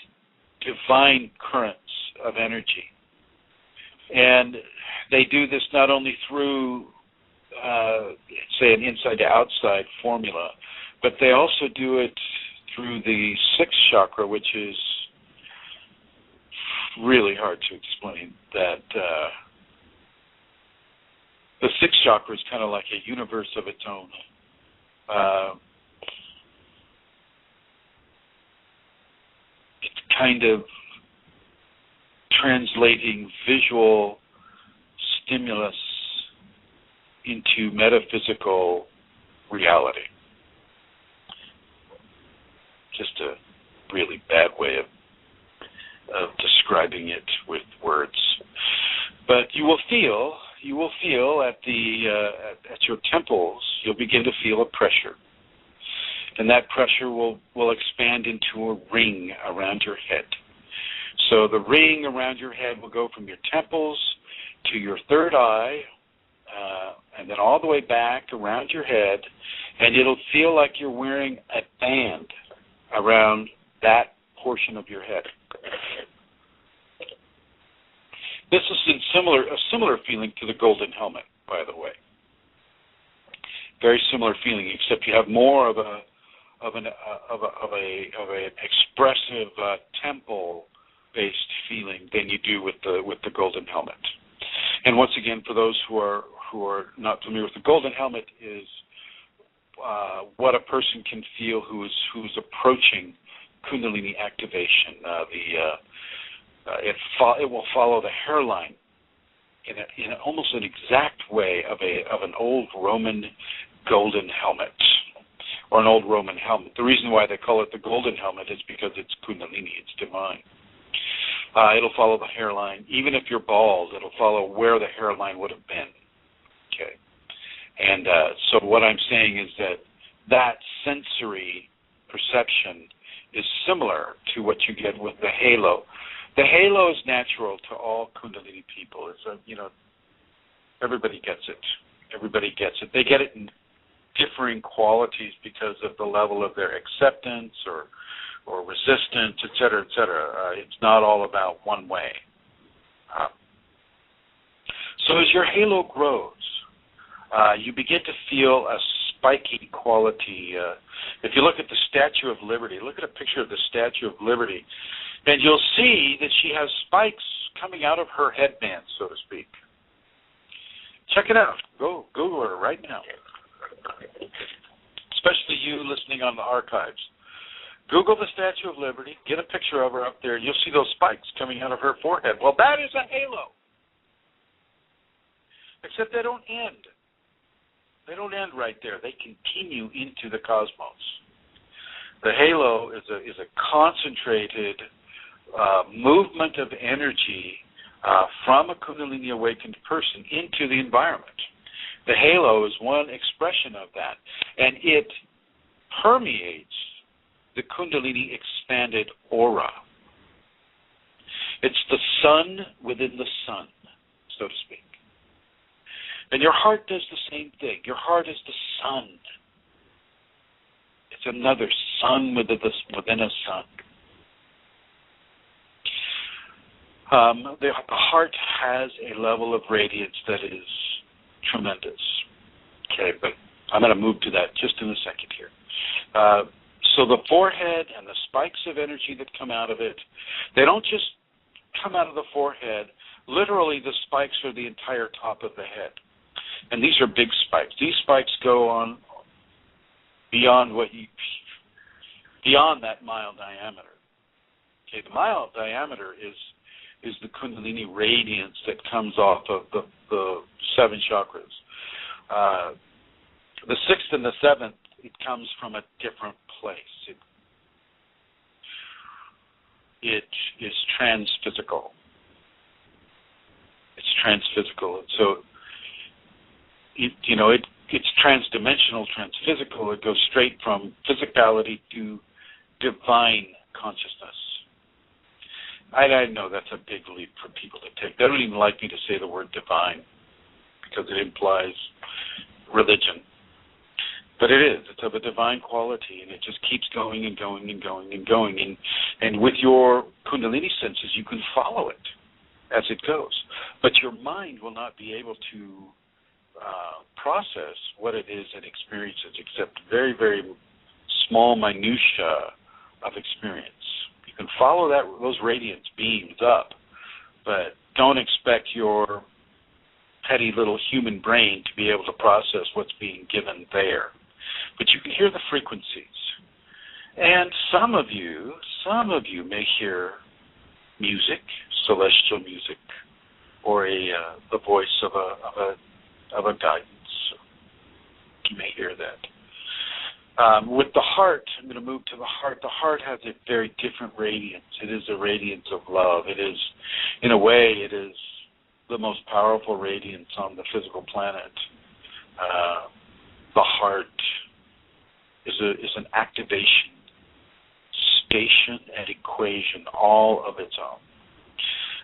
divine currents of energy. And they do this not only through, say, an inside to outside formula, but they also do it through the sixth chakra, which is really hard to explain. That the sixth chakra is kind of like a universe of its own. It's kind of translating visual stimulus into metaphysical reality. Just a really bad way of describing it with words. But you will feel at your temples, you'll begin to feel a pressure. And that pressure will expand into a ring around your head. So the ring around your head will go from your temples to your third eye, and then all the way back around your head, and it'll feel like you're wearing a band around that portion of your head. This is a similar feeling to the golden helmet, by the way. Very similar feeling, except you have more of an expressive temple-based feeling than you do with the golden helmet. And once again, for those who are not familiar with the golden helmet, is what a person can feel who's approaching Kundalini activation. It will follow the hairline in almost an exact way of an old Roman golden helmet, or an old Roman helmet. The reason why they call it the golden helmet is because it's Kundalini, it's divine. It'll follow the hairline. Even if you're bald, it'll follow where the hairline would have been. Okay. And so what I'm saying is that sensory perception is similar to what you get with the halo. The halo is natural to all Kundalini people. It's everybody gets it. Everybody gets it. They get it in differing qualities because of the level of their acceptance or resistance, et cetera, et cetera. It's not all about one way. So as your halo grows, you begin to feel a spiky quality. If you look at the Statue of Liberty, look at a picture of the Statue of Liberty, and you'll see that she has spikes coming out of her headband, so to speak. Check it out. Go Google her right now. Especially you listening on the archives. Google the Statue of Liberty, get a picture of her up there, and you'll see those spikes coming out of her forehead. Well, that is a halo. Except they don't end. They don't end right there. They continue into the cosmos. The halo is a concentrated movement of energy from a Kundalini awakened person into the environment. The halo is one expression of that, and it permeates the Kundalini expanded aura. It's the sun within the sun, so to speak. And your heart does the same thing. Your heart is the sun. It's another sun within a sun. The heart has a level of radiance that is tremendous. Okay, but I'm going to move to that just in a second here. So the forehead and the spikes of energy that come out of it, they don't just come out of the forehead. Literally, the spikes are the entire top of the head. And these are big spikes. These spikes go on beyond that mile diameter. Okay, the mile diameter is the Kundalini radiance that comes off of the 7 chakras. The 6th and the 7th, it comes from a different place. It is transphysical. It's transphysical. And so, it's transdimensional, transphysical. It goes straight from physicality to divine consciousness. I know that's a big leap for people to take. They don't even like me to say the word divine because it implies religion. But it is. It's of a divine quality, and it just keeps going and going and going and going. And with your Kundalini senses, you can follow it as it goes. But your mind will not be able to process what it is it experiences, except very, very small minutia of experience. You can follow those radiance beams up, but don't expect your petty little human brain to be able to process what's being given there. But you can hear the frequencies. And some of you may hear music, celestial music, or the voice of a guidance. You may hear that. With the heart, I'm going to move to the heart. The heart has a very different radiance. It is a radiance of love. It is, in a way, it is the most powerful radiance on the physical planet. The heart is an activation, station, and equation, all of its own.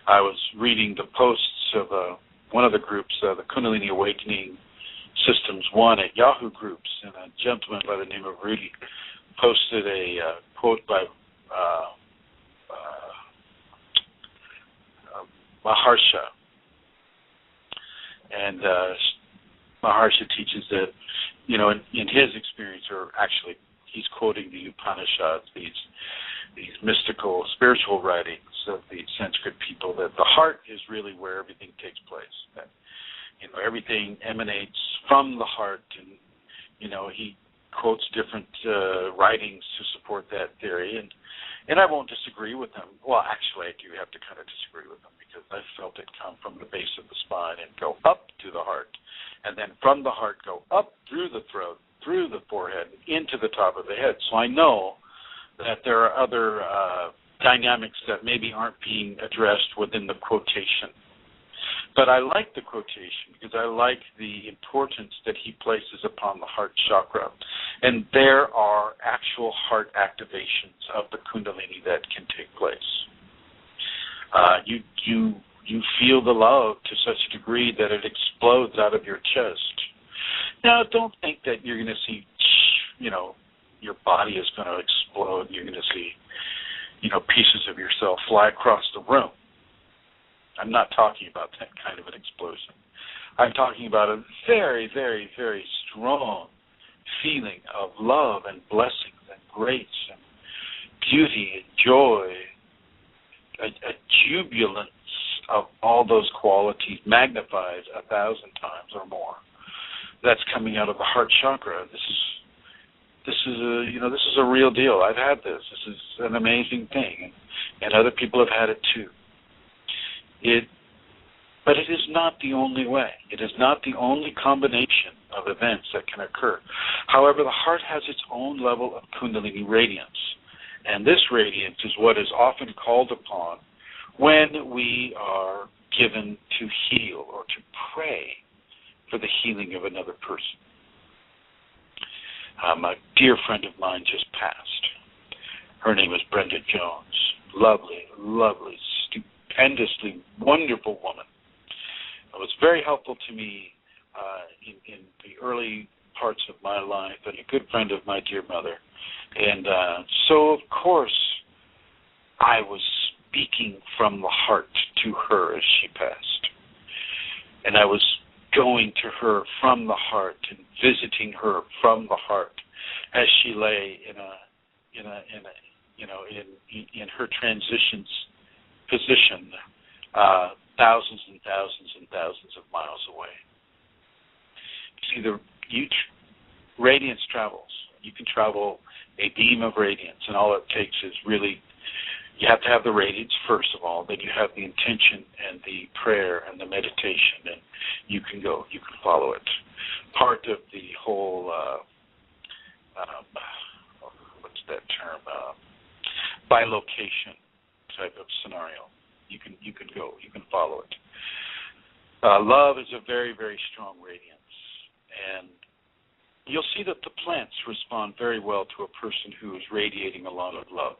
I was reading the posts of one of the groups, the Kundalini Awakening Systems 1 at Yahoo Groups, and a gentleman by the name of Rudy posted a quote by Maharsha. And Maharsha teaches that in his experience, or actually he's quoting the Upanishads, these mystical, spiritual writings of the Sanskrit people, that the heart is really where everything takes place. That, everything emanates from the heart, and, he quotes different writings to support that theory, and I won't disagree with them. Well, actually, I do have to kind of disagree with them, because I felt it come from the base of the spine and go up to the heart, and then from the heart go up through the throat, through the forehead, into the top of the head. So I know that there are other dynamics that maybe aren't being addressed within the quotation. But I like the quotation because I like the importance that he places upon the heart chakra. And there are actual heart activations of the Kundalini that can take place. You feel the love to such a degree that it explodes out of your chest. Now, don't think that you're going to see, your body is going to explode. You're going to see, pieces of yourself fly across the room. I'm not talking about that kind of an explosion. I'm talking about a very, very, very strong feeling of love and blessings and grace and beauty and joy, a jubilance of all those qualities magnified 1,000 times or more. That's coming out of the heart chakra. This is a real deal. I've had this. This is an amazing thing, and other people have had it too. But it is not the only way. It is not the only combination of events that can occur. However, the heart has its own level of Kundalini radiance, and this radiance is what is often called upon when we are given to heal or to pray for the healing of another person. A dear friend of mine just passed. Her name is Brenda Jones. Lovely, lovely, stupendously wonderful woman. It was very helpful to me in the early parts of my life, and a good friend of my dear mother. And so, of course, I was speaking from the heart to her as she passed. And I was going to her from the heart and visiting her from the heart as she lay in her transitions position, thousands and thousands and thousands of miles away. See, radiance travels. You can travel a beam of radiance, and all it takes is really, you have to have the radiance first of all, then you have the intention and the prayer and the meditation, and you can go, you can follow it. Part of the whole, what's that term, bilocation type of scenario. You can go, you can follow it. Love is a very, very strong radiance, and you'll see that the plants respond very well to a person who is radiating a lot of love.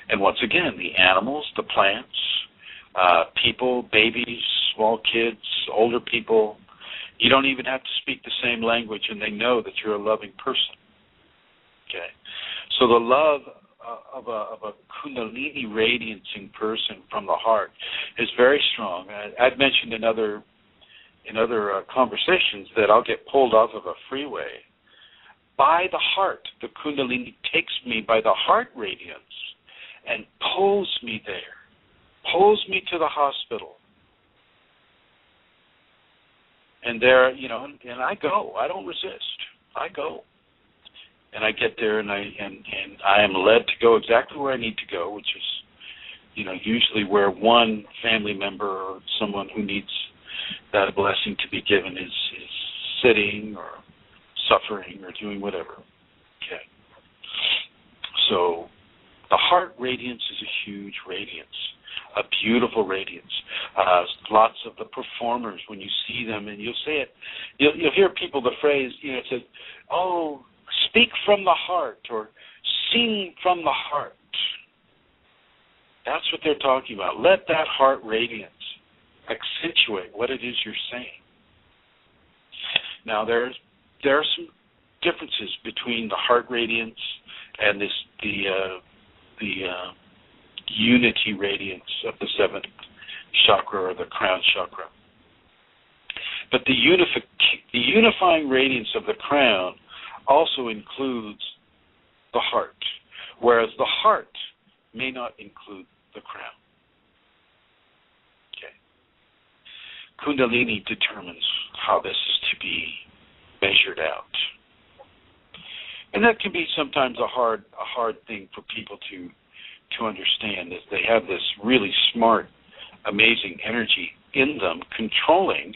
And once again, the animals, the plants, people, babies, small kids, older people, you don't even have to speak the same language, and they know that you're a loving person. Okay, so the love of a Kundalini radiancing person from the heart is very strong. I've mentioned in other conversations that I'll get pulled off of a freeway by the heart. The Kundalini takes me by the heart radiance and pulls me there, pulls me to the hospital. And there, and I go. I don't resist. I go. And I get there, and I am led to go exactly where I need to go, which is, usually where one family member or someone who needs that blessing to be given is sitting or suffering or doing whatever. Okay. So the heart radiance is a huge radiance, a beautiful radiance. Lots of the performers, when you see them, and you'll say it, you'll hear people, the phrase, it says, oh, speak from the heart or sing from the heart. That's what they're talking about. Let that heart radiance accentuate what it is you're saying. Now, there are some differences between the heart radiance and the unity radiance of the seventh chakra or the crown chakra. But the The unifying radiance of the crown also includes the heart, whereas the heart may not include the crown. Okay. Kundalini determines how this is to be measured out. And that can be sometimes a hard thing for people to understand, is they have this really smart, amazing energy in them controlling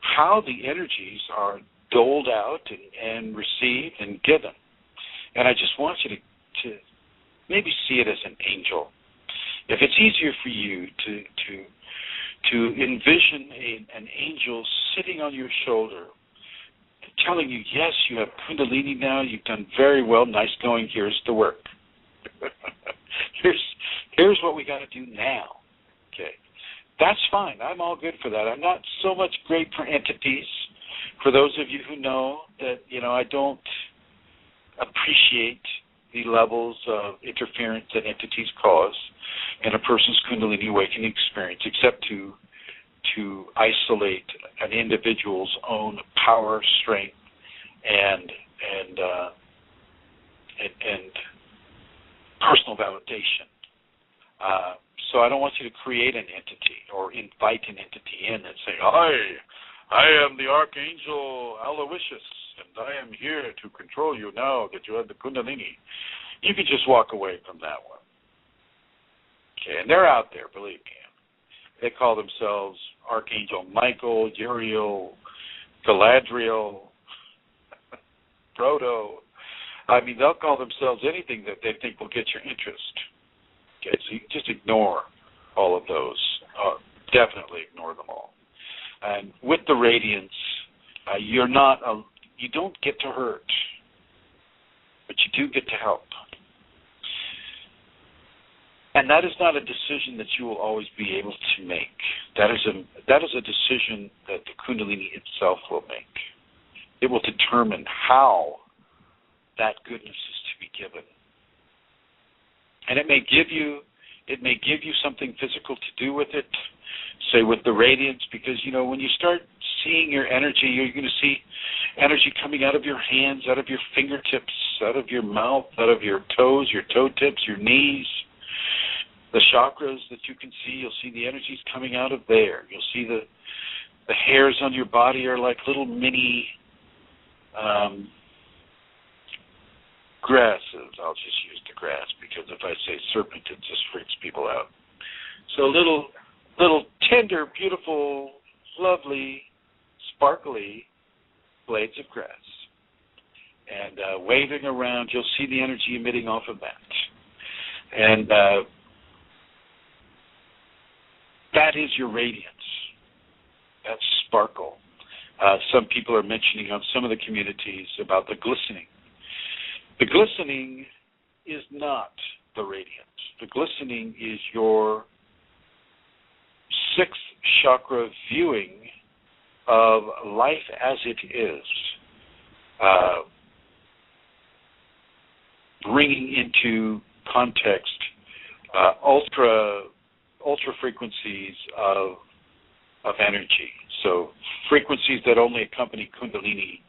how the energies are doled out and received and given. And I just want you to maybe see it as an angel. If it's easier for you to envision an angel sitting on your shoulder, telling you, yes, you have Kundalini now, you've done very well, nice going, here's the work. Here's what we got to do now. Okay. That's fine. I'm all good for that. I'm not so much great for entities. For those of you who know that, I don't appreciate the levels of interference that entities cause in a person's Kundalini awakening experience, except to isolate an individual's own power, strength, and personal validation. So I don't want you to create an entity or invite an entity in and say, I am the Archangel Aloysius, and I am here to control you now that you have the Kundalini. You can just walk away from that one. Okay, and they're out there, believe me. They call themselves Archangel Michael, Uriel, Galadriel, Frodo. I mean, they'll call themselves anything that they think will get your interest. Okay, so you just ignore all of those. Definitely ignore them all. And with the radiance, you don't get to hurt, but you do get to help. And that is not a decision that you will always be able to make. That is a decision that the Kundalini itself will make. It will determine how that goodness is to be given. And it may give you something physical to do with it, say with the radiance, because when you start seeing your energy, you're going to see energy coming out of your hands, out of your fingertips, out of your mouth, out of your toes, your toe tips, your knees. The chakras that you can see, you'll see the energies coming out of there. You'll see the hairs on your body are like little mini grasses. I'll just use the grass, because if I say serpent, it just freaks people out. So little tender, beautiful, lovely, sparkly blades of grass. And waving around, you'll see the energy emitting off of that. And that is your radiance. That's sparkle. Some people are mentioning on some of the communities about the glistening. The glistening is not the radiance. The glistening is your sixth chakra viewing of life as it is, bringing into context ultra frequencies of energy. So frequencies that only accompany Kundalini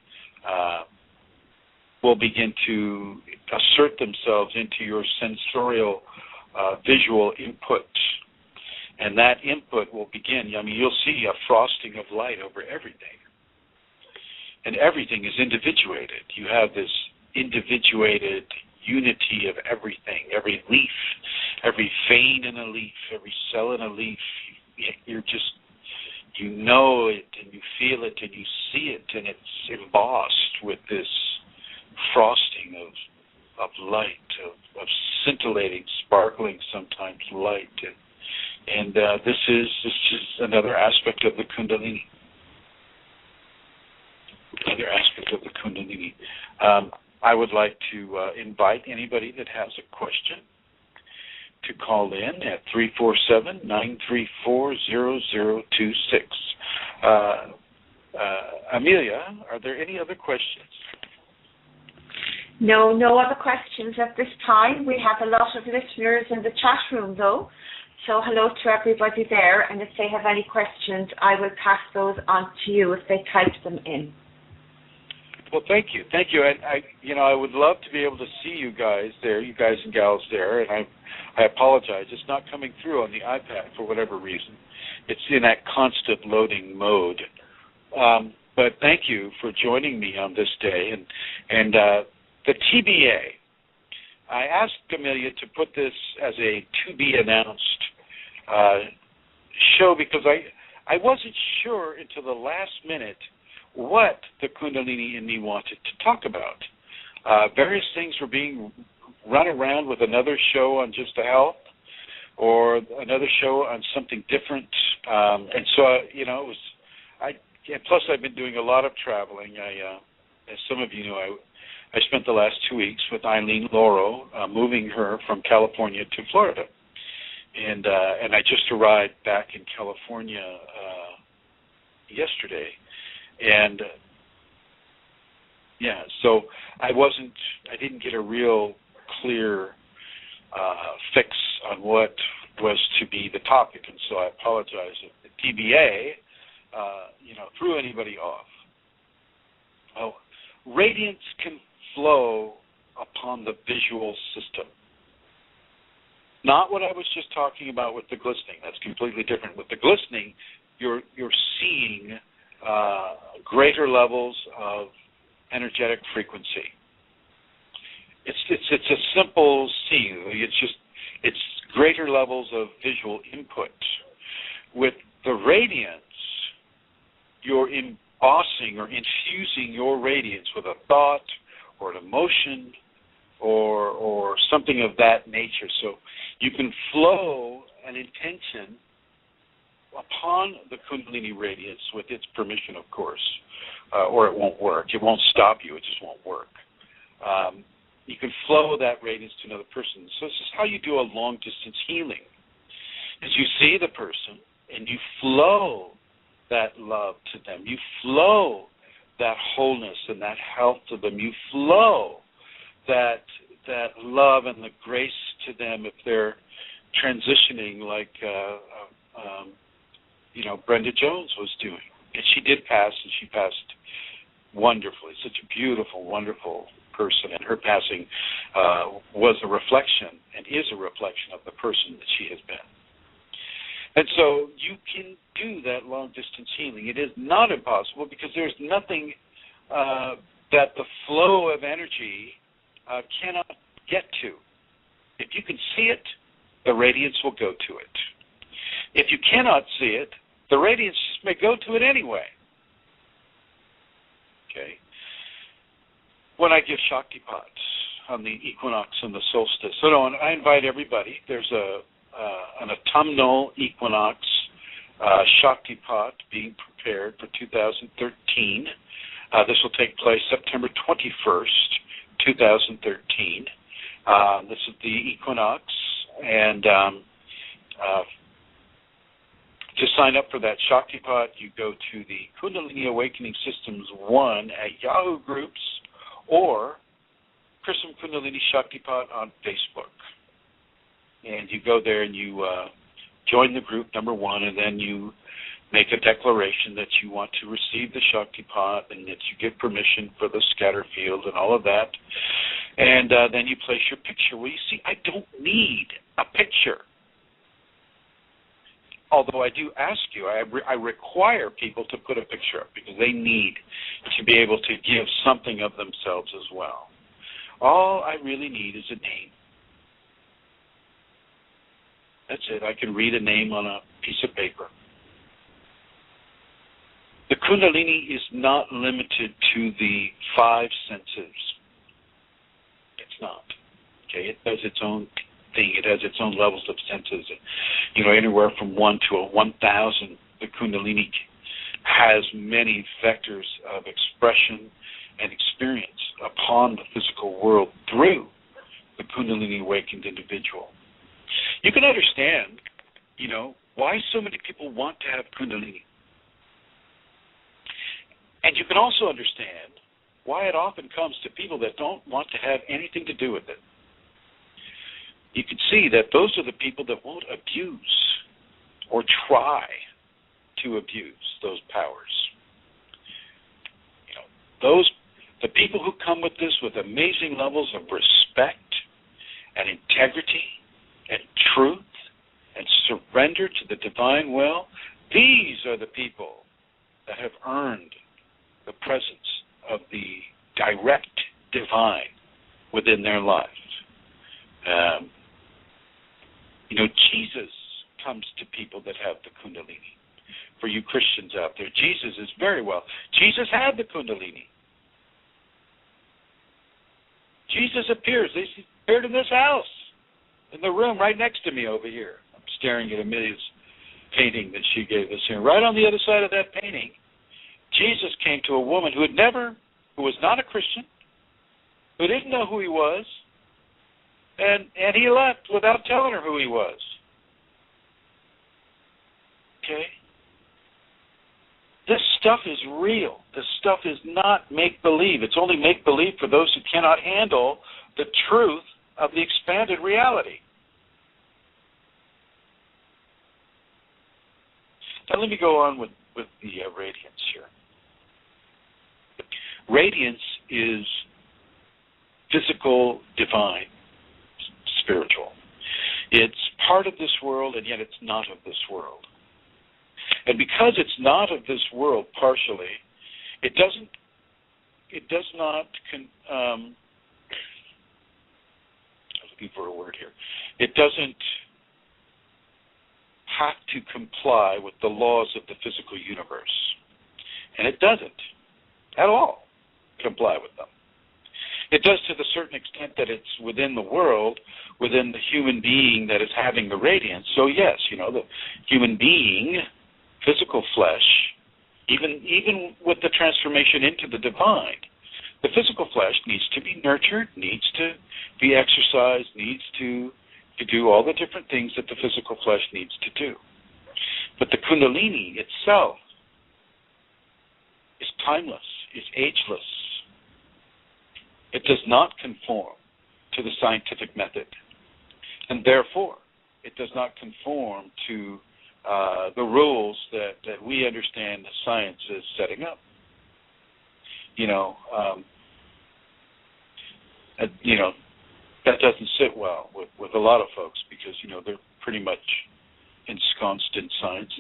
will begin to assert themselves into your sensorial visual input. And that input will begin, you'll see a frosting of light over everything. And everything is individuated. You have this individuated unity of everything, every leaf, every vein in a leaf, every cell in a leaf. You know it and you feel it and you see it, and it's embossed with this frosting of light, of scintillating, sparkling sometimes light. And this is another aspect of the Kundalini. Another aspect of the Kundalini. I would like to invite anybody that has a question to call in at 347-934-0026. Amelia, are there any other questions? No other questions at this time. We have a lot of listeners in the chat room, though. So hello to everybody there. And if they have any questions, I will pass those on to you if they type them in. Well, thank you. And I would love to be able to see you guys and gals there. And I apologize, it's not coming through on the iPad for whatever reason. It's in that constant loading mode. But thank you for joining me on this day. And the TBA, I asked Amelia to put this as a to-be-announced show because I wasn't sure until the last minute what the Kundalini in me wanted to talk about. Various things were being run around with another show on just the health or another show on something different. And so, it was, plus I've been doing a lot of traveling. As some of you know, I spent the last 2 weeks with Eileen Lauro, moving her from California to Florida. And I just arrived back in California yesterday. And so I didn't get a real clear fix on what was to be the topic, and so I apologize if the TBA, threw anybody off. Oh, radiance can flow upon the visual system. Not what I was just talking about with the glistening. That's completely different. With the glistening, you're seeing greater levels of energetic frequency. It's a simple seeing. It's greater levels of visual input. With the radiance, you're embossing or infusing your radiance with a thought or an emotion or something of that nature. So you can flow an intention upon the Kundalini radiance with its permission, of course, or it won't work. It won't stop you. It just won't work. You can flow that radiance to another person. So this is how you do a long-distance healing, is you see the person and you flow that love to them. You flow that wholeness and that health to them. You flow that love and the grace to them if they're transitioning like Brenda Jones was doing. And she did pass, and she passed wonderfully. Such a beautiful, wonderful person. And her passing was a reflection and is a reflection of the person that she has been. And so you can do that long-distance healing. It is not impossible because there's nothing that the flow of energy cannot get to. If you can see it, the radiance will go to it. If you cannot see it, the radiance may go to it anyway. Okay. When I give Shaktipat on the equinox and the solstice, I invite everybody. There's an autumnal equinox Shaktipat being prepared for 2013. This will take place September 21st, 2013. This is the equinox, and to sign up for that Shaktipat, you go to the Kundalini Awakening Systems 1 at Yahoo Groups or Chrism Kundalini Shaktipat on Facebook. And you go there and you join the group, number one, and then you make a declaration that you want to receive the Shaktipat and that you give permission for the scatter field and all of that. And then you place your picture. Well, you see, I don't need a picture. Although I do ask you, I require people to put a picture up because they need to be able to give something of themselves as well. All I really need is a name. That's it. I can read a name on a piece of paper. The Kundalini is not limited to the five senses. It's not. Okay, it does its own thing. It has its own levels of senses. Anywhere from 1 to 1,000, the Kundalini has many vectors of expression and experience upon the physical world through the Kundalini awakened individual. You can understand, why so many people want to have Kundalini. And you can also understand why it often comes to people that don't want to have anything to do with it. You can see that those are the people that won't abuse or try to abuse those powers. The people who come with this with amazing levels of respect and integrity and truth and surrender to the divine will, these are the people that have earned the presence of the direct divine within their life. Jesus comes to people that have the Kundalini. For you Christians out there, Jesus is very well. Jesus had the Kundalini. Jesus appears. He appeared in this house, in the room right next to me over here. I'm staring at Amelia's painting that she gave us here. Right on the other side of that painting, Jesus came to a woman who was not a Christian, who didn't know who he was, and he left without telling her who he was. Okay? This stuff is real. This stuff is not make-believe. It's only make-believe for those who cannot handle the truth of the expanded reality. Now let me go on with the radiance here. Radiance is physical, divine, spiritual. It's part of this world, and yet it's not of this world. And because it's not of this world partially, it does not I'm looking for a word here. It doesn't have to comply with the laws of the physical universe. And it doesn't at all comply with them. It does to the certain extent that it's within the world, within the human being that is having the radiance. So yes, the human being, physical flesh, even with the transformation into the divine, the physical flesh needs to be nurtured, needs to be exercised, needs to do all the different things that the physical flesh needs to do. But the Kundalini itself is timeless, is ageless. It does not conform to the scientific method. And therefore, it does not conform to the rules that we understand science is setting up. That doesn't sit well with a lot of folks because, they're pretty much ensconced in science,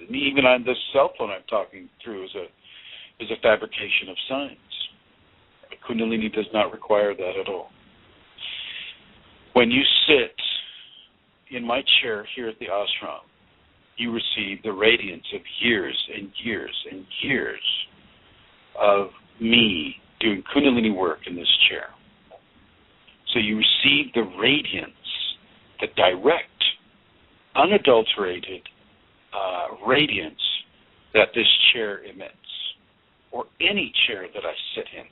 and even on this cell phone I'm talking through is a fabrication of science. Kundalini does not require that at all. When you sit in my chair here at the ashram, you receive the radiance of years and years and years of me doing Kundalini work in this chair. So you receive the radiance, the direct, unadulterated radiance that this chair emits, or any chair that I sit in.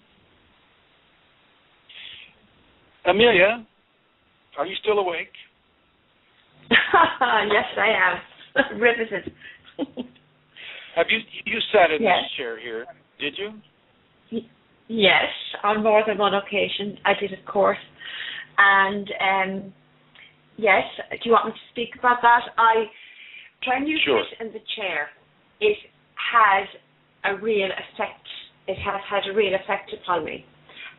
Amelia, are you still awake? Yes, I am. Riveted. Have you sat in this chair here, did you? Yes, on more than one occasion. I did a course. And yes, do you want me to speak about that? When you sit in the chair, it has a real effect. It has had a real effect upon me.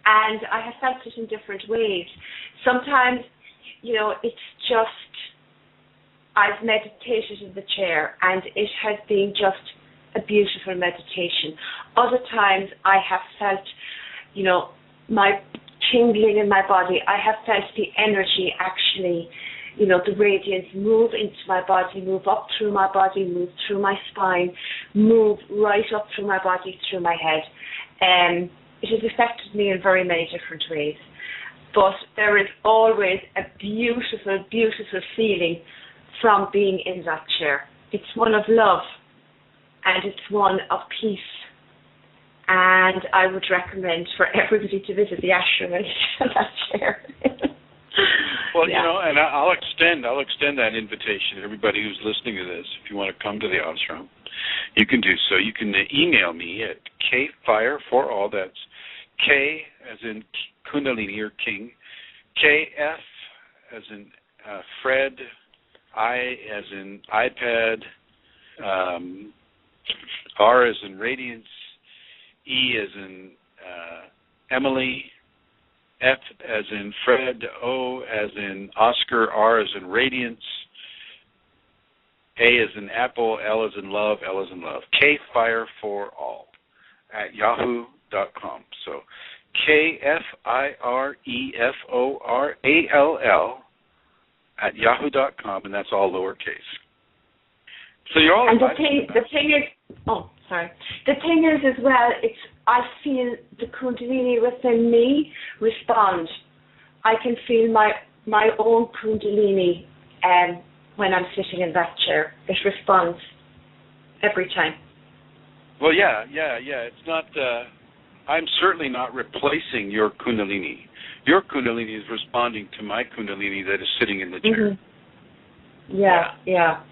And I have felt it in different ways. Sometimes, it's just, I've meditated in the chair and it has been just a beautiful meditation. Other times I have felt, my tingling in my body. I have felt the energy actually, the radiance move into my body, move up through my body, move through my spine, move right up through my body, through my head. It has affected me in very many different ways. But there is always a beautiful, beautiful feeling from being in that chair. It's one of love and it's one of peace. And I would recommend for everybody to visit the ashram and sit in that chair. Well, and I'll extend that invitation to everybody who's listening to this. If you want to come to the ashram, you can do so. You can email me at kfire4all. That's K as in Kundalini or King, KF as in Fred, I as in iPad, R as in Radiance, E as in Emily, F as in Fred, O as in Oscar, R as in Radiance, A as in Apple, L as in Love, L as in Love. Kfire for all at yahoo.com. So KFIREFORALL at yahoo.com, and that's all lowercase. So you're all and invited. The thing is as well, I feel the Kundalini within me respond. I can feel my own Kundalini when I'm sitting in that chair. It responds every time. Well, yeah. It's not. I'm certainly not replacing your Kundalini. Your Kundalini is responding to my Kundalini that is sitting in the chair. Mm-hmm. Yeah.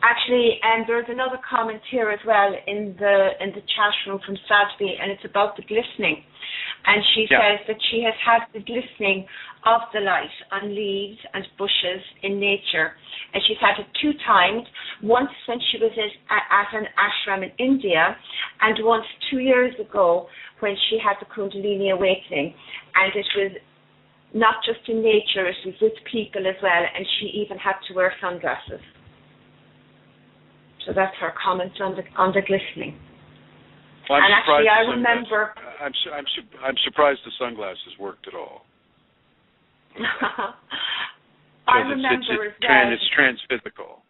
Actually, there's another comment here as well in the chat room from Sadvi, and it's about the glistening. And she says that she has had the glistening of the light on leaves and bushes in nature. And she's had it 2 times, once when she was at an ashram in India, and once 2 years ago when she had the Kundalini awakening. And it was not just in nature, it was with people as well, and she even had to wear sunglasses. So that's her comment on the glistening. Well, and actually, I remember. I'm surprised the sunglasses worked at all. I remember as well. It's transphysical.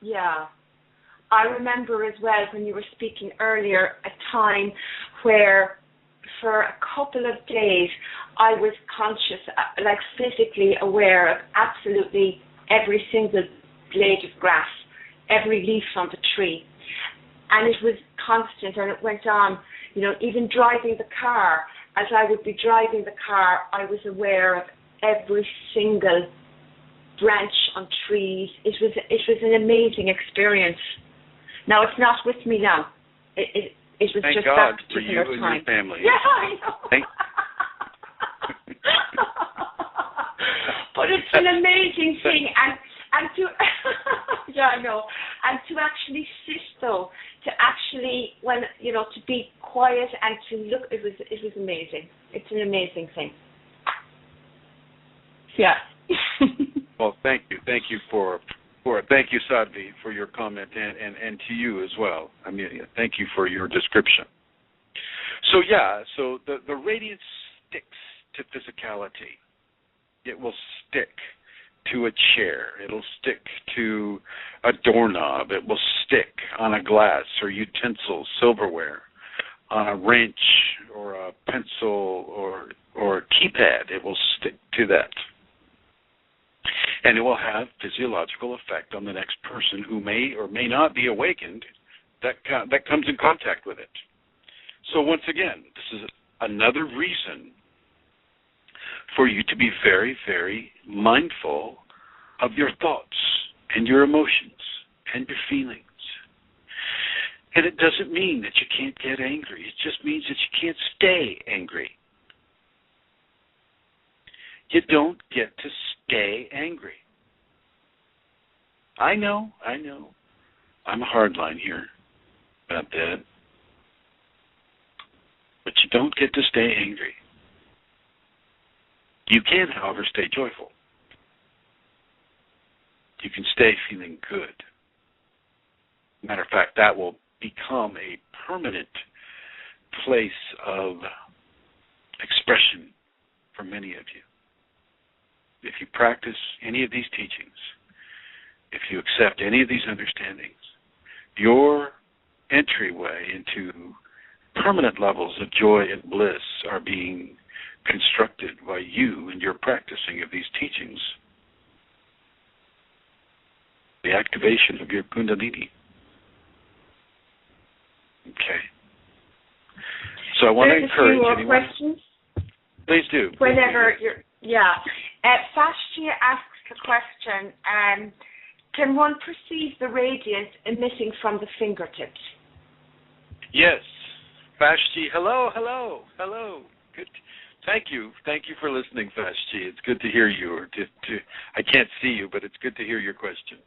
Yeah. I remember as well when you were speaking earlier a time where for a couple of days I was conscious, like physically aware of absolutely every single blade of grass, every leaf on the tree. And it was constant, and it went on, even driving the car. As I would be driving the car, I was aware of every single branch on trees. It was an amazing experience. Now, it's not with me now. It was Thank just God that for particular you and time. your family. Yeah, I know. But it's an amazing thing, and to yeah, I know, and to actually sit though, to actually to be quiet and to look, it was amazing. It's an amazing thing. Yeah. Well, thank you thank you, Sadvi, for your comment, and to you as well, Amelia. Thank you for your description. So the radiance sticks to physicality. It will stick to a chair. It'll stick to a doorknob. It will stick on a glass or utensil, silverware, on a wrench or a pencil or a keypad. It will stick to that. And it will have physiological effect on the next person who may or may not be awakened that comes in contact with it. So once again, this is another reason for you to be very, very mindful of your thoughts and your emotions and your feelings. And it doesn't mean that you can't get angry. It just means that you can't stay angry. You don't get to stay angry. I know. I'm a hardline here about that. But you don't get to stay angry. You can, however, stay joyful. You can stay feeling good. Matter of fact, that will become a permanent place of expression for many of you. If you practice any of these teachings, if you accept any of these understandings, your entryway into permanent levels of joy and bliss are being constructed by you and your practicing of these teachings. The activation of your Kundalini. Okay. So I want to encourage anyone. Questions? Please do. Whenever you're, yeah. Fashtia asks a question. Can one perceive the radiance emitting from the fingertips? Yes. Vashti, hello. Good. Thank you for listening, Vashti. It's good to hear you. I can't see you, but it's good to hear your question.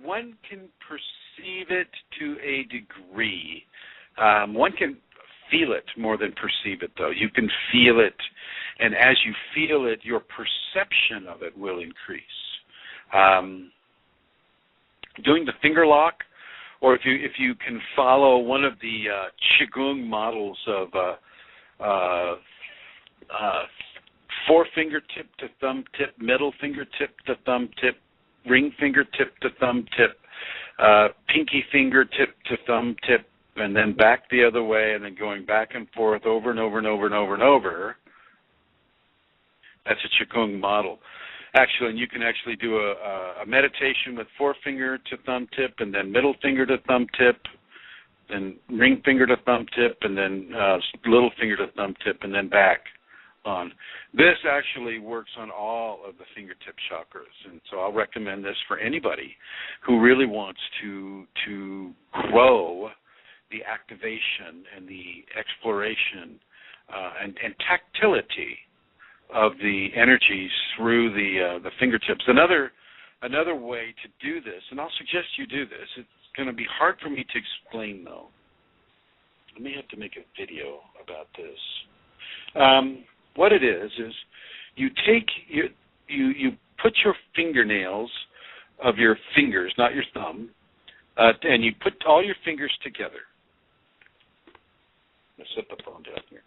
One can perceive it to a degree. One can feel it more than perceive it, though. You can feel it, and as you feel it, your perception of it will increase. Doing the finger lock, or if you can follow one of the Qigong models of forefinger tip to thumb tip, middle finger tip to thumb tip, ring finger tip to thumb tip, pinky finger tip to thumb tip, and then back the other way, and then going back and forth over and over and over and over and over. That's a Qigong model. Actually, and you can actually do a meditation with forefinger to thumb tip, and then middle finger to thumb tip, then ring finger to thumb tip, and then little finger to thumb tip, and then back on. This actually works on all of the fingertip chakras, and so I'll recommend this for anybody who really wants to grow the activation and the exploration and tactility of the energies through the fingertips. Another way to do this, and I'll suggest you do this. It's going to be hard for me to explain, though. I may have to make a video about this. What it is you take you put your fingernails of your fingers, not your thumb, and you put all your fingers together. Let's set the phone down here.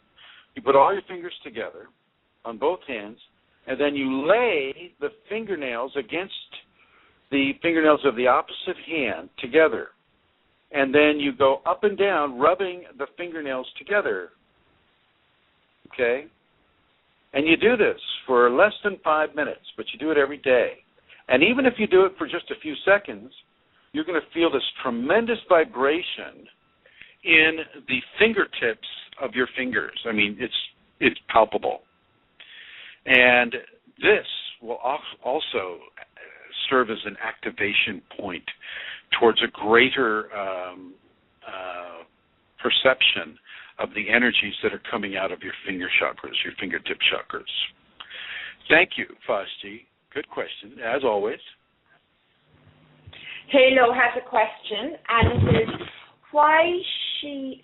You put all your fingers together on both hands, and then you lay the fingernails against the fingernails of the opposite hand together, and then you go up and down, rubbing the fingernails together. Okay? And you do this for less than 5 minutes, but you do it every day. And even if you do it for just a few seconds, you're going to feel this tremendous vibration in the fingertips of your fingers. I mean, it's palpable. And this will also serve as an activation point towards a greater perception of the energies that are coming out of your finger chakras, your fingertip chakras. Thank you, Fausti. Good question, as always. Halo has a question, and it is, why should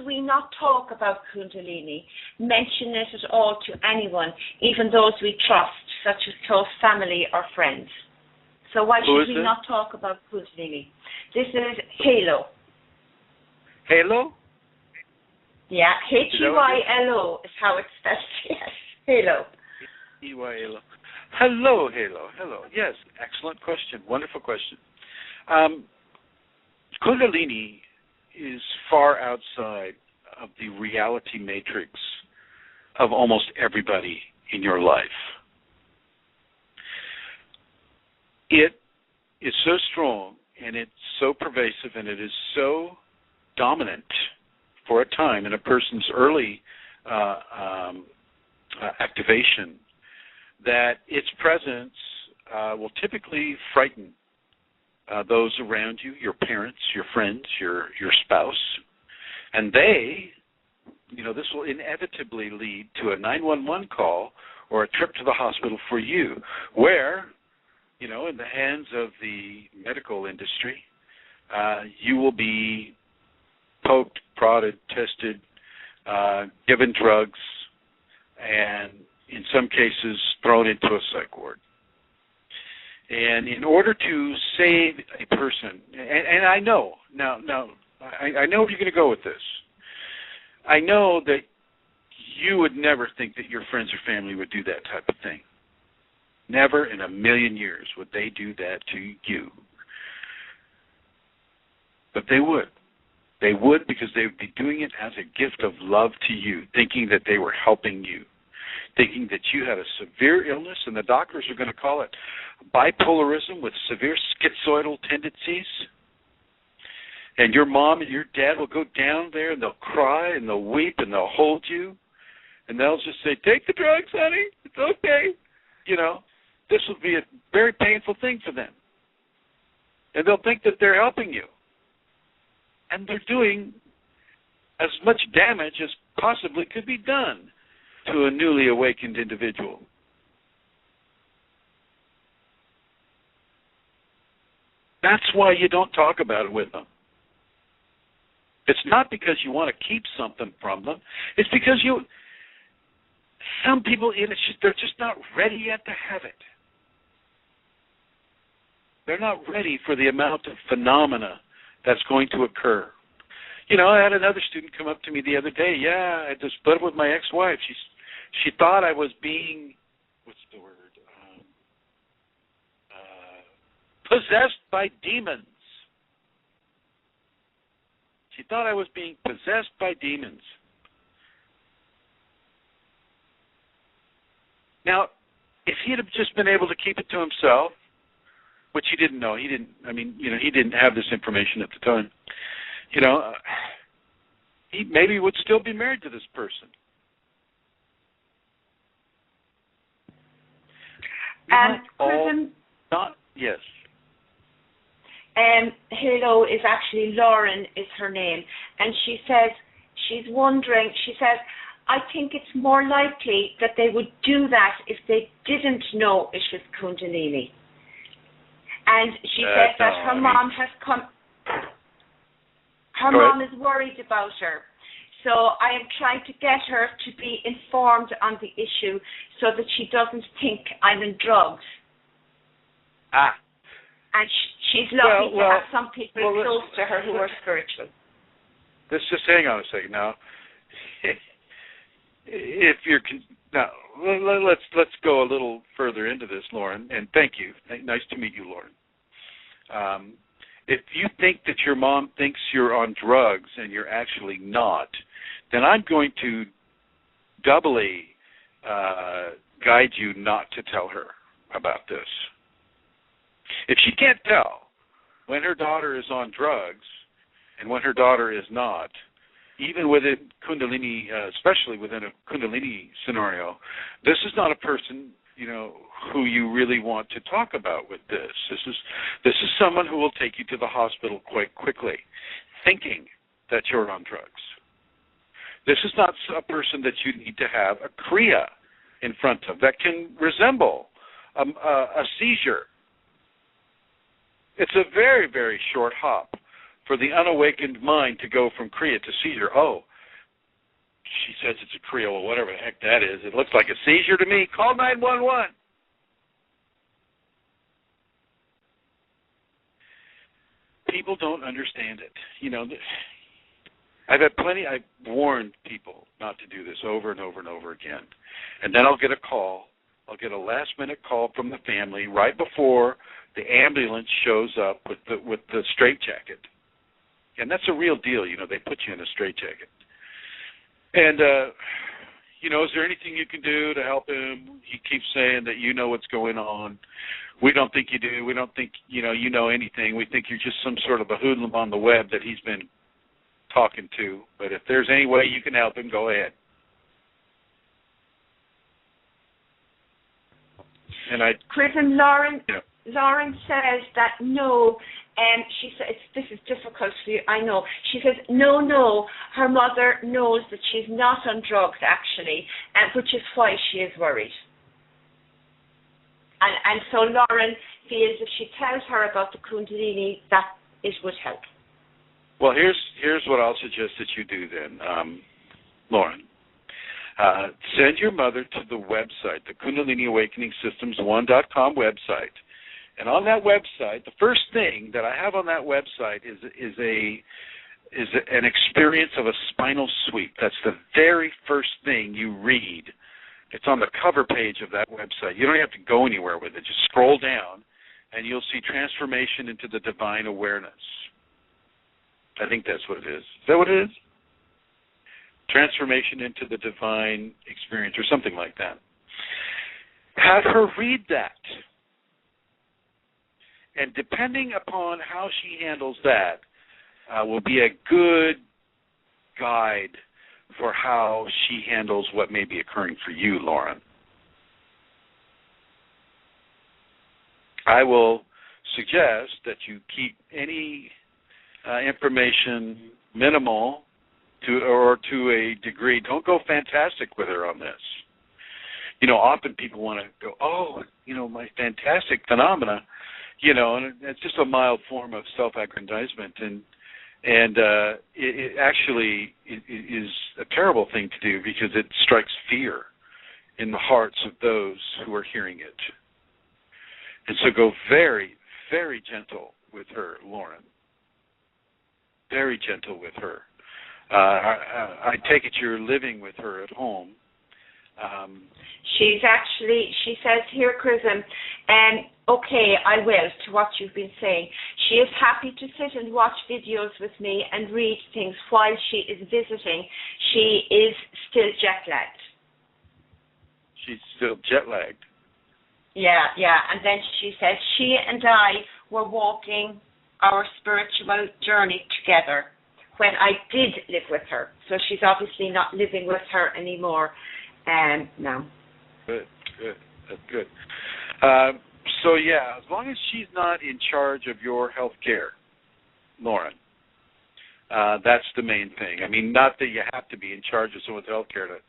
we not talk about Kundalini, mention it at all to anyone, even those we trust, such as close family or friends? So why should we not talk about Kundalini? This is Halo. Halo? Yeah, H-E-Y-L-O is how it's spelled. Yes, Halo. H-E-Y-L-O. Hello, Halo. Hello. Yes, excellent question. Wonderful question. Kundalini is far outside of the reality matrix of almost everybody in your life. It is so strong, and it's so pervasive, and it is so dominant for a time in a person's early activation that its presence will typically frighten those around you, your parents, your friends, your spouse, and this will inevitably lead to a 911 call or a trip to the hospital for you, where, in the hands of the medical industry, you will be poked, prodded, tested, given drugs, and in some cases thrown into a psych ward. And in order to save a person, and I know, now I know where you're going to go with this. I know that you would never think that your friends or family would do that type of thing. Never in a million years would they do that to you. But they would. They would, because they would be doing it as a gift of love to you, thinking that they were helping you, thinking that you had a severe illness, and the doctors are going to call it bipolarism with severe schizoidal tendencies. And your mom and your dad will go down there, and they'll cry, and they'll weep, and they'll hold you, and they'll just say, "Take the drugs, honey. It's okay." This will be a very painful thing for them. And they'll think that they're helping you. And they're doing as much damage as possibly could be done to a newly awakened individual. That's why you don't talk about it with them. It's not because you want to keep something from them. It's because some people, they're just not ready yet to have it. They're not ready for the amount of phenomena that's going to occur. I had another student come up to me the other day. Yeah, I just split up with my ex-wife. She thought I was being, what's the word? Possessed by demons. She thought I was being possessed by demons. Now, if he had just been able to keep it to himself, which he didn't know, he didn't have this information at the time, he maybe would still be married to this person. Yes. Hello is actually Lauren is her name, and she says she's wondering. She says, I think it's more likely that they would do that if they didn't know it was Kundalini. And she says that her mom has come. Her mom is worried about her. So I am trying to get her to be informed on the issue so that she doesn't think I'm in drugs. And she's lucky to have some people close to her who are spiritual. Let's just hang on a second now. Let's go a little further into this, Lauren, and thank you. Nice to meet you, Lauren. If you think that your mom thinks you're on drugs and you're actually not, then I'm going to doubly guide you not to tell her about this. If she can't tell when her daughter is on drugs and when her daughter is not, even within Kundalini, especially within a Kundalini scenario, this is not a person, who you really want to talk about with this. This is someone who will take you to the hospital quite quickly, thinking that you're on drugs. This is not a person that you need to have a kriya in front of that can resemble a seizure. It's a very, very short hop for the unawakened mind to go from kriya to seizure. Oh, she says it's a kriya. Well, whatever the heck that is. It looks like a seizure to me. Call 911. People don't understand it. I've warned people not to do this over and over and over again. And then I'll get a call. I'll get a last-minute call from the family right before the ambulance shows up with the straitjacket. And that's a real deal. They put you in a straitjacket. And, is there anything you can do to help him? He keeps saying that you know what's going on. We don't think you do. We don't think, you know anything. We think you're just some sort of a hoodlum on the web that he's been talking to. But if there's any way you can help him, go ahead. And Chris and Lauren, Lauren says that no, and she says this is difficult for you. I know. She says no. Her mother knows that she's not on drugs actually, and which is why she is worried. And so Lauren feels if she tells her about the Kundalini, that it would help. Well, here's what I'll suggest that you do then, Lauren. Send your mother to the website, the Kundalini Awakening Systems 1.com website. And on that website, the first thing that I have on that website is an experience of a spinal sweep. That's the very first thing you read. It's on the cover page of that website. You don't have to go anywhere with it. Just scroll down, and you'll see transformation into the divine awareness. I think that's what it is. Is that what it is? Transformation into the divine experience or something like that. Have her read that. And depending upon how she handles that will be a good guide for how she handles what may be occurring for you, Lauren. I will suggest that you keep any information minimal to a degree. Don't go fantastic with her on this. Often people want to go, my fantastic phenomena, and it's just a mild form of self-aggrandizement. And And it actually is a terrible thing to do because it strikes fear in the hearts of those who are hearing it. And so go very, very gentle with her, Lauren. Very gentle with her. I take it you're living with her at home. She says here, Chrism, okay, I will, to what you've been saying. She is happy to sit and watch videos with me and read things while she is visiting. She is still jet-lagged. She's still jet-lagged? Yeah. And then she says she and I were walking our spiritual journey together when I did live with her. So she's obviously not living with her anymore now. Good. That's good. So, yeah, as long as she's not in charge of your health care, Lauren, that's the main thing. I mean, not that you have to be in charge of someone's health care to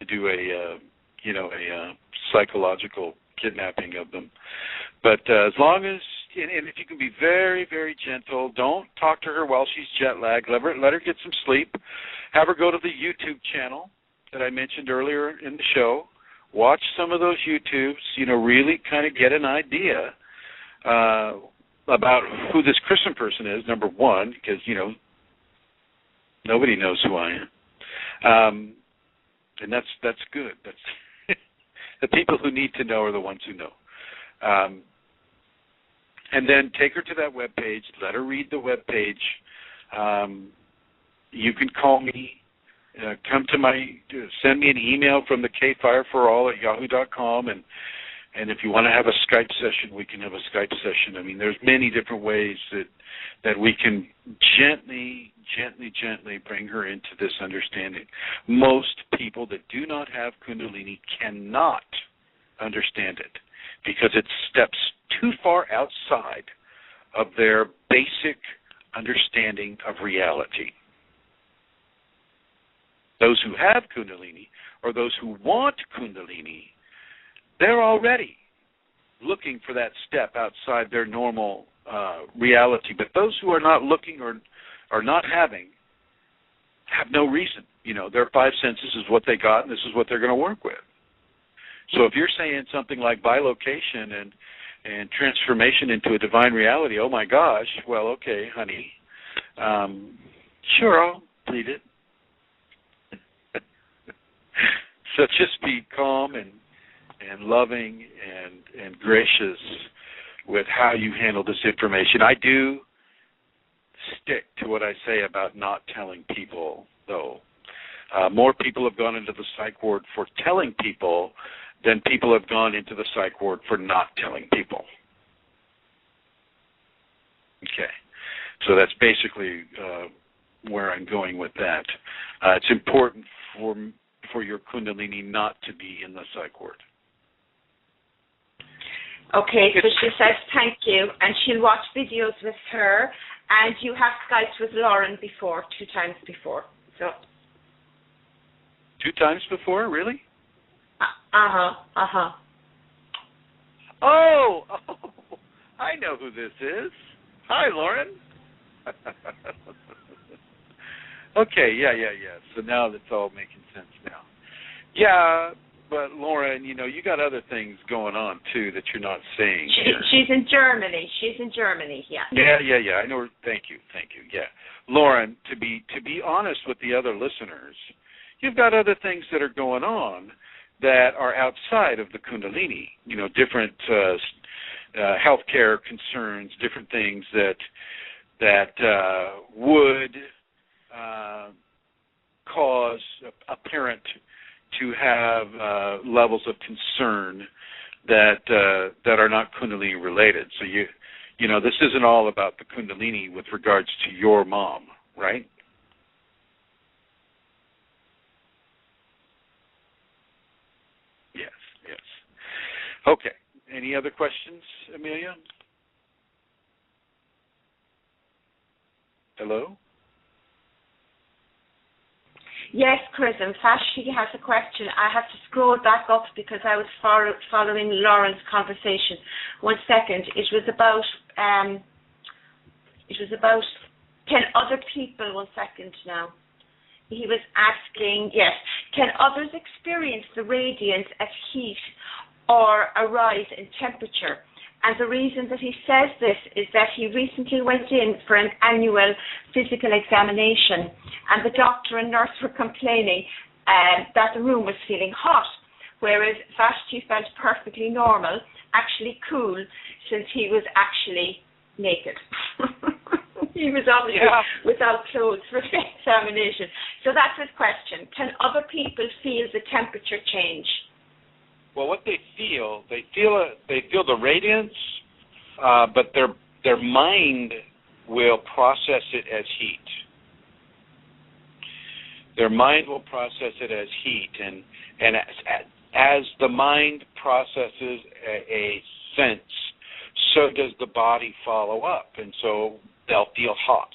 do a psychological kidnapping of them. But as long as, and if you can be very, very gentle, don't talk to her while she's jet-lagged. Let her get some sleep. Have her go to the YouTube channel that I mentioned earlier in the show. Watch some of those YouTubes, really kind of get an idea about who this Christian person is, number one, because, nobody knows who I am. And that's good. That's the people who need to know are the ones who know. And then take her to that webpage. Let her read the webpage. You can call me. Send me an email from the kfireforall@yahoo.com, and if you want to have a Skype session, we can have a Skype session. I mean, there's many different ways that we can gently bring her into this understanding. Most people that do not have Kundalini cannot understand it because it steps too far outside of their basic understanding of reality. Those who have Kundalini or those who want Kundalini, they're already looking for that step outside their normal reality. But those who are not looking or are not having have no reason. Their five senses is what they got, and this is what they're going to work with. So if you're saying something like bilocation and transformation into a divine reality, oh my gosh, well, okay, honey, sure, I'll read it. So just be calm and loving and gracious with how you handle this information. I do stick to what I say about not telling people, though. More people have gone into the psych ward for telling people than people have gone into the psych ward for not telling people. Okay. So that's basically where I'm going with that. It's important for your Kundalini not to be in the psych ward. Okay, so she says thank you, and she'll watch videos with her, and you have Skyped with Lauren before, 2 times before. So 2 times before, really? Oh, I know who this is. Hi, Lauren. Okay, yeah. So now that's all making sense now. Yeah, but Lauren, you got other things going on too that you're not saying. She's in Germany. Yeah. Yeah. I know. Thank you. Yeah, Lauren, to be honest with the other listeners, you've got other things that are going on that are outside of the Kundalini. Different healthcare concerns, different things that would cause a parent to have levels of concern that are not Kundalini related. So this isn't all about the Kundalini with regards to your mom, right? Yes. Okay. Any other questions, Amelia? Hello? Yes, Chris. In fact, she has a question. I have to scroll back up because I was following Lauren's conversation. 1 second. It was about Can other people, 1 second now, he was asking, yes, can others experience the radiance as heat or a rise in temperature? And the reason that he says this is that he recently went in for an annual physical examination, and the doctor and nurse were complaining that the room was feeling hot, whereas Vashti felt perfectly normal, actually cool, since he was actually naked. He was obviously without clothes for the examination. So that's his question. Can other people feel the temperature change? Well, what they feel the radiance, but their mind will process it as heat. Their mind will process it as heat, and as the mind processes a sense, so does the body follow up, and so they'll feel hot.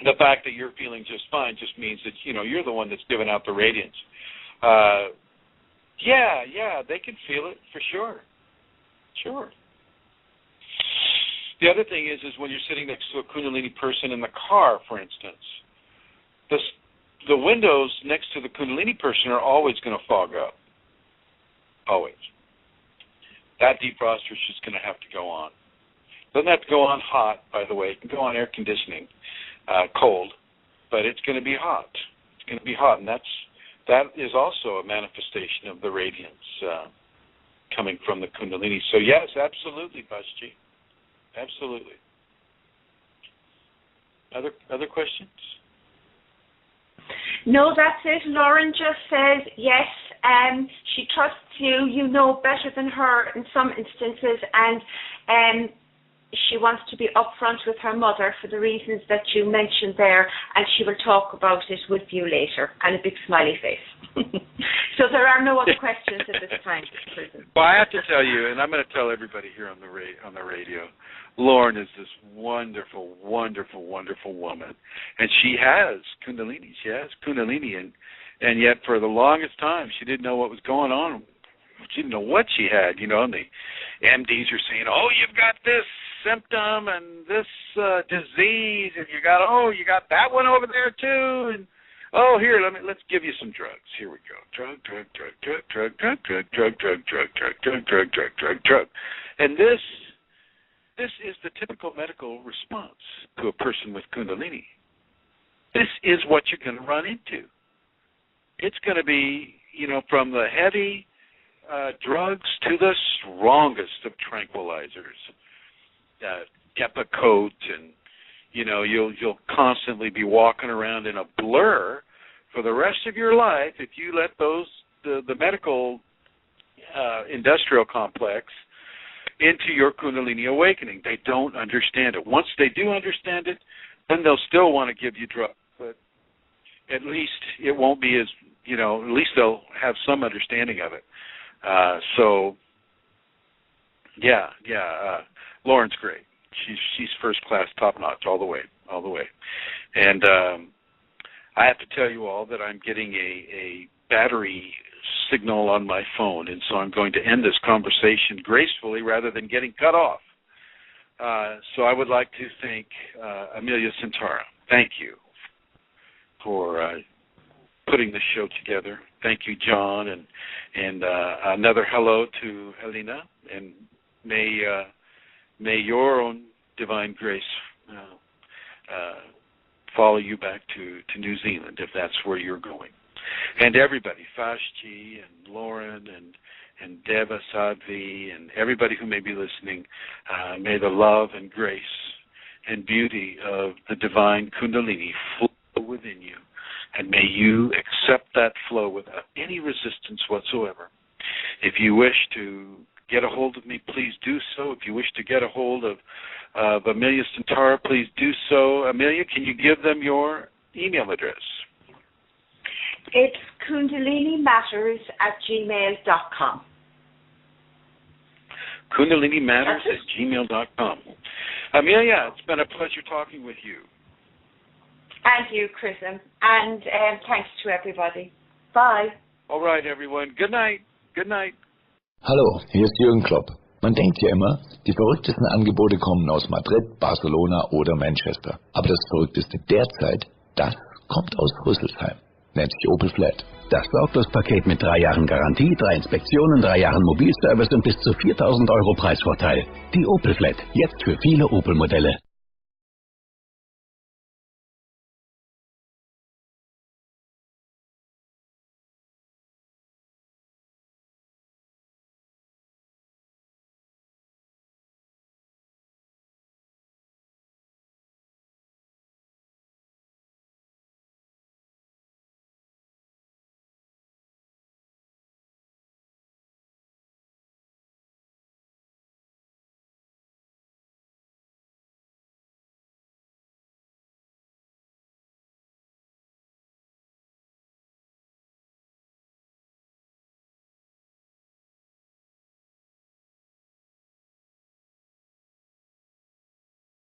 The fact that you're feeling just fine just means that you're the one that's giving out the radiance. They can feel it for sure. Sure. The other thing is when you're sitting next to a Kundalini person in the car, for instance, the windows next to the Kundalini person are always going to fog up. Always. That defroster is just going to have to go on. Doesn't have to go on hot, by the way. It can go on air conditioning, cold, but it's going to be hot. It's going to be hot, and that is also a manifestation of the radiance coming from the Kundalini. So yes, absolutely, Vashti. Absolutely. Other questions? No, that's it. Lauren just says, yes, she trusts you. You know better than her in some instances, and she wants to be upfront with her mother for the reasons that you mentioned there, and she will talk about it with you later, and a big smiley face. So there are no other questions at this time. Well, I have to tell you, and I'm going to tell everybody here on the radio, Lauren is this wonderful, wonderful, wonderful woman, and she has Kundalini. She has Kundalini, and yet for the longest time she didn't know what was going on. She didn't know what she had, and the MDs are saying, oh, you've got this symptom and this disease, and you got that one over there too, and oh, here, let's give you some drugs. Here we go. Drug. And this is the typical medical response to a person with Kundalini. This is what you're going to run into. It's going to be, from the heavy drugs to the strongest of tranquilizers, Depakote, and you'll constantly be walking around in a blur for the rest of your life if you let the medical industrial complex into your Kundalini awakening. They don't understand it. Once they do understand it, then they'll still want to give you drugs, but at least it won't be as, at least they'll have some understanding of it. Lauren's great. She's first class, top notch, all the way. And I have to tell you all that I'm getting a battery signal on my phone, and so I'm going to end this conversation gracefully rather than getting cut off. So I would like to thank Amelia Centara. Thank you for putting this show together. Thank you, John, and another hello to Helena, and may your own divine grace follow you back to New Zealand if that's where you're going. And everybody, Vashti and Lauren and Deva Sadvi and everybody who may be listening, may the love and grace and beauty of the divine Kundalini flow within you, and may you accept that flow without any resistance whatsoever. If you wish to get a hold of me, please do so. If you wish to get a hold of Amelia Centara, please do so. Amelia, can you give them your email address? It's kundalinimatters@gmail.com. kundalinimatters@gmail.com. Amelia, it's been a pleasure talking with you. And you, Chris, and thanks to everybody. Bye. All right, everyone. Good night. Good night. Hallo, hier ist Jürgen Klopp. Man denkt ja immer, die verrücktesten Angebote kommen aus Madrid, Barcelona oder Manchester. Aber das Verrückteste derzeit, das kommt aus Rüsselsheim. Nennt sich Opel Flat. Das Sorglospaket mit 3 Jahren Garantie, 3 Inspektionen, 3 Jahren Mobilservice und bis zu 4.000 € Preisvorteil. Die Opel Flat, jetzt für viele Opel-Modelle.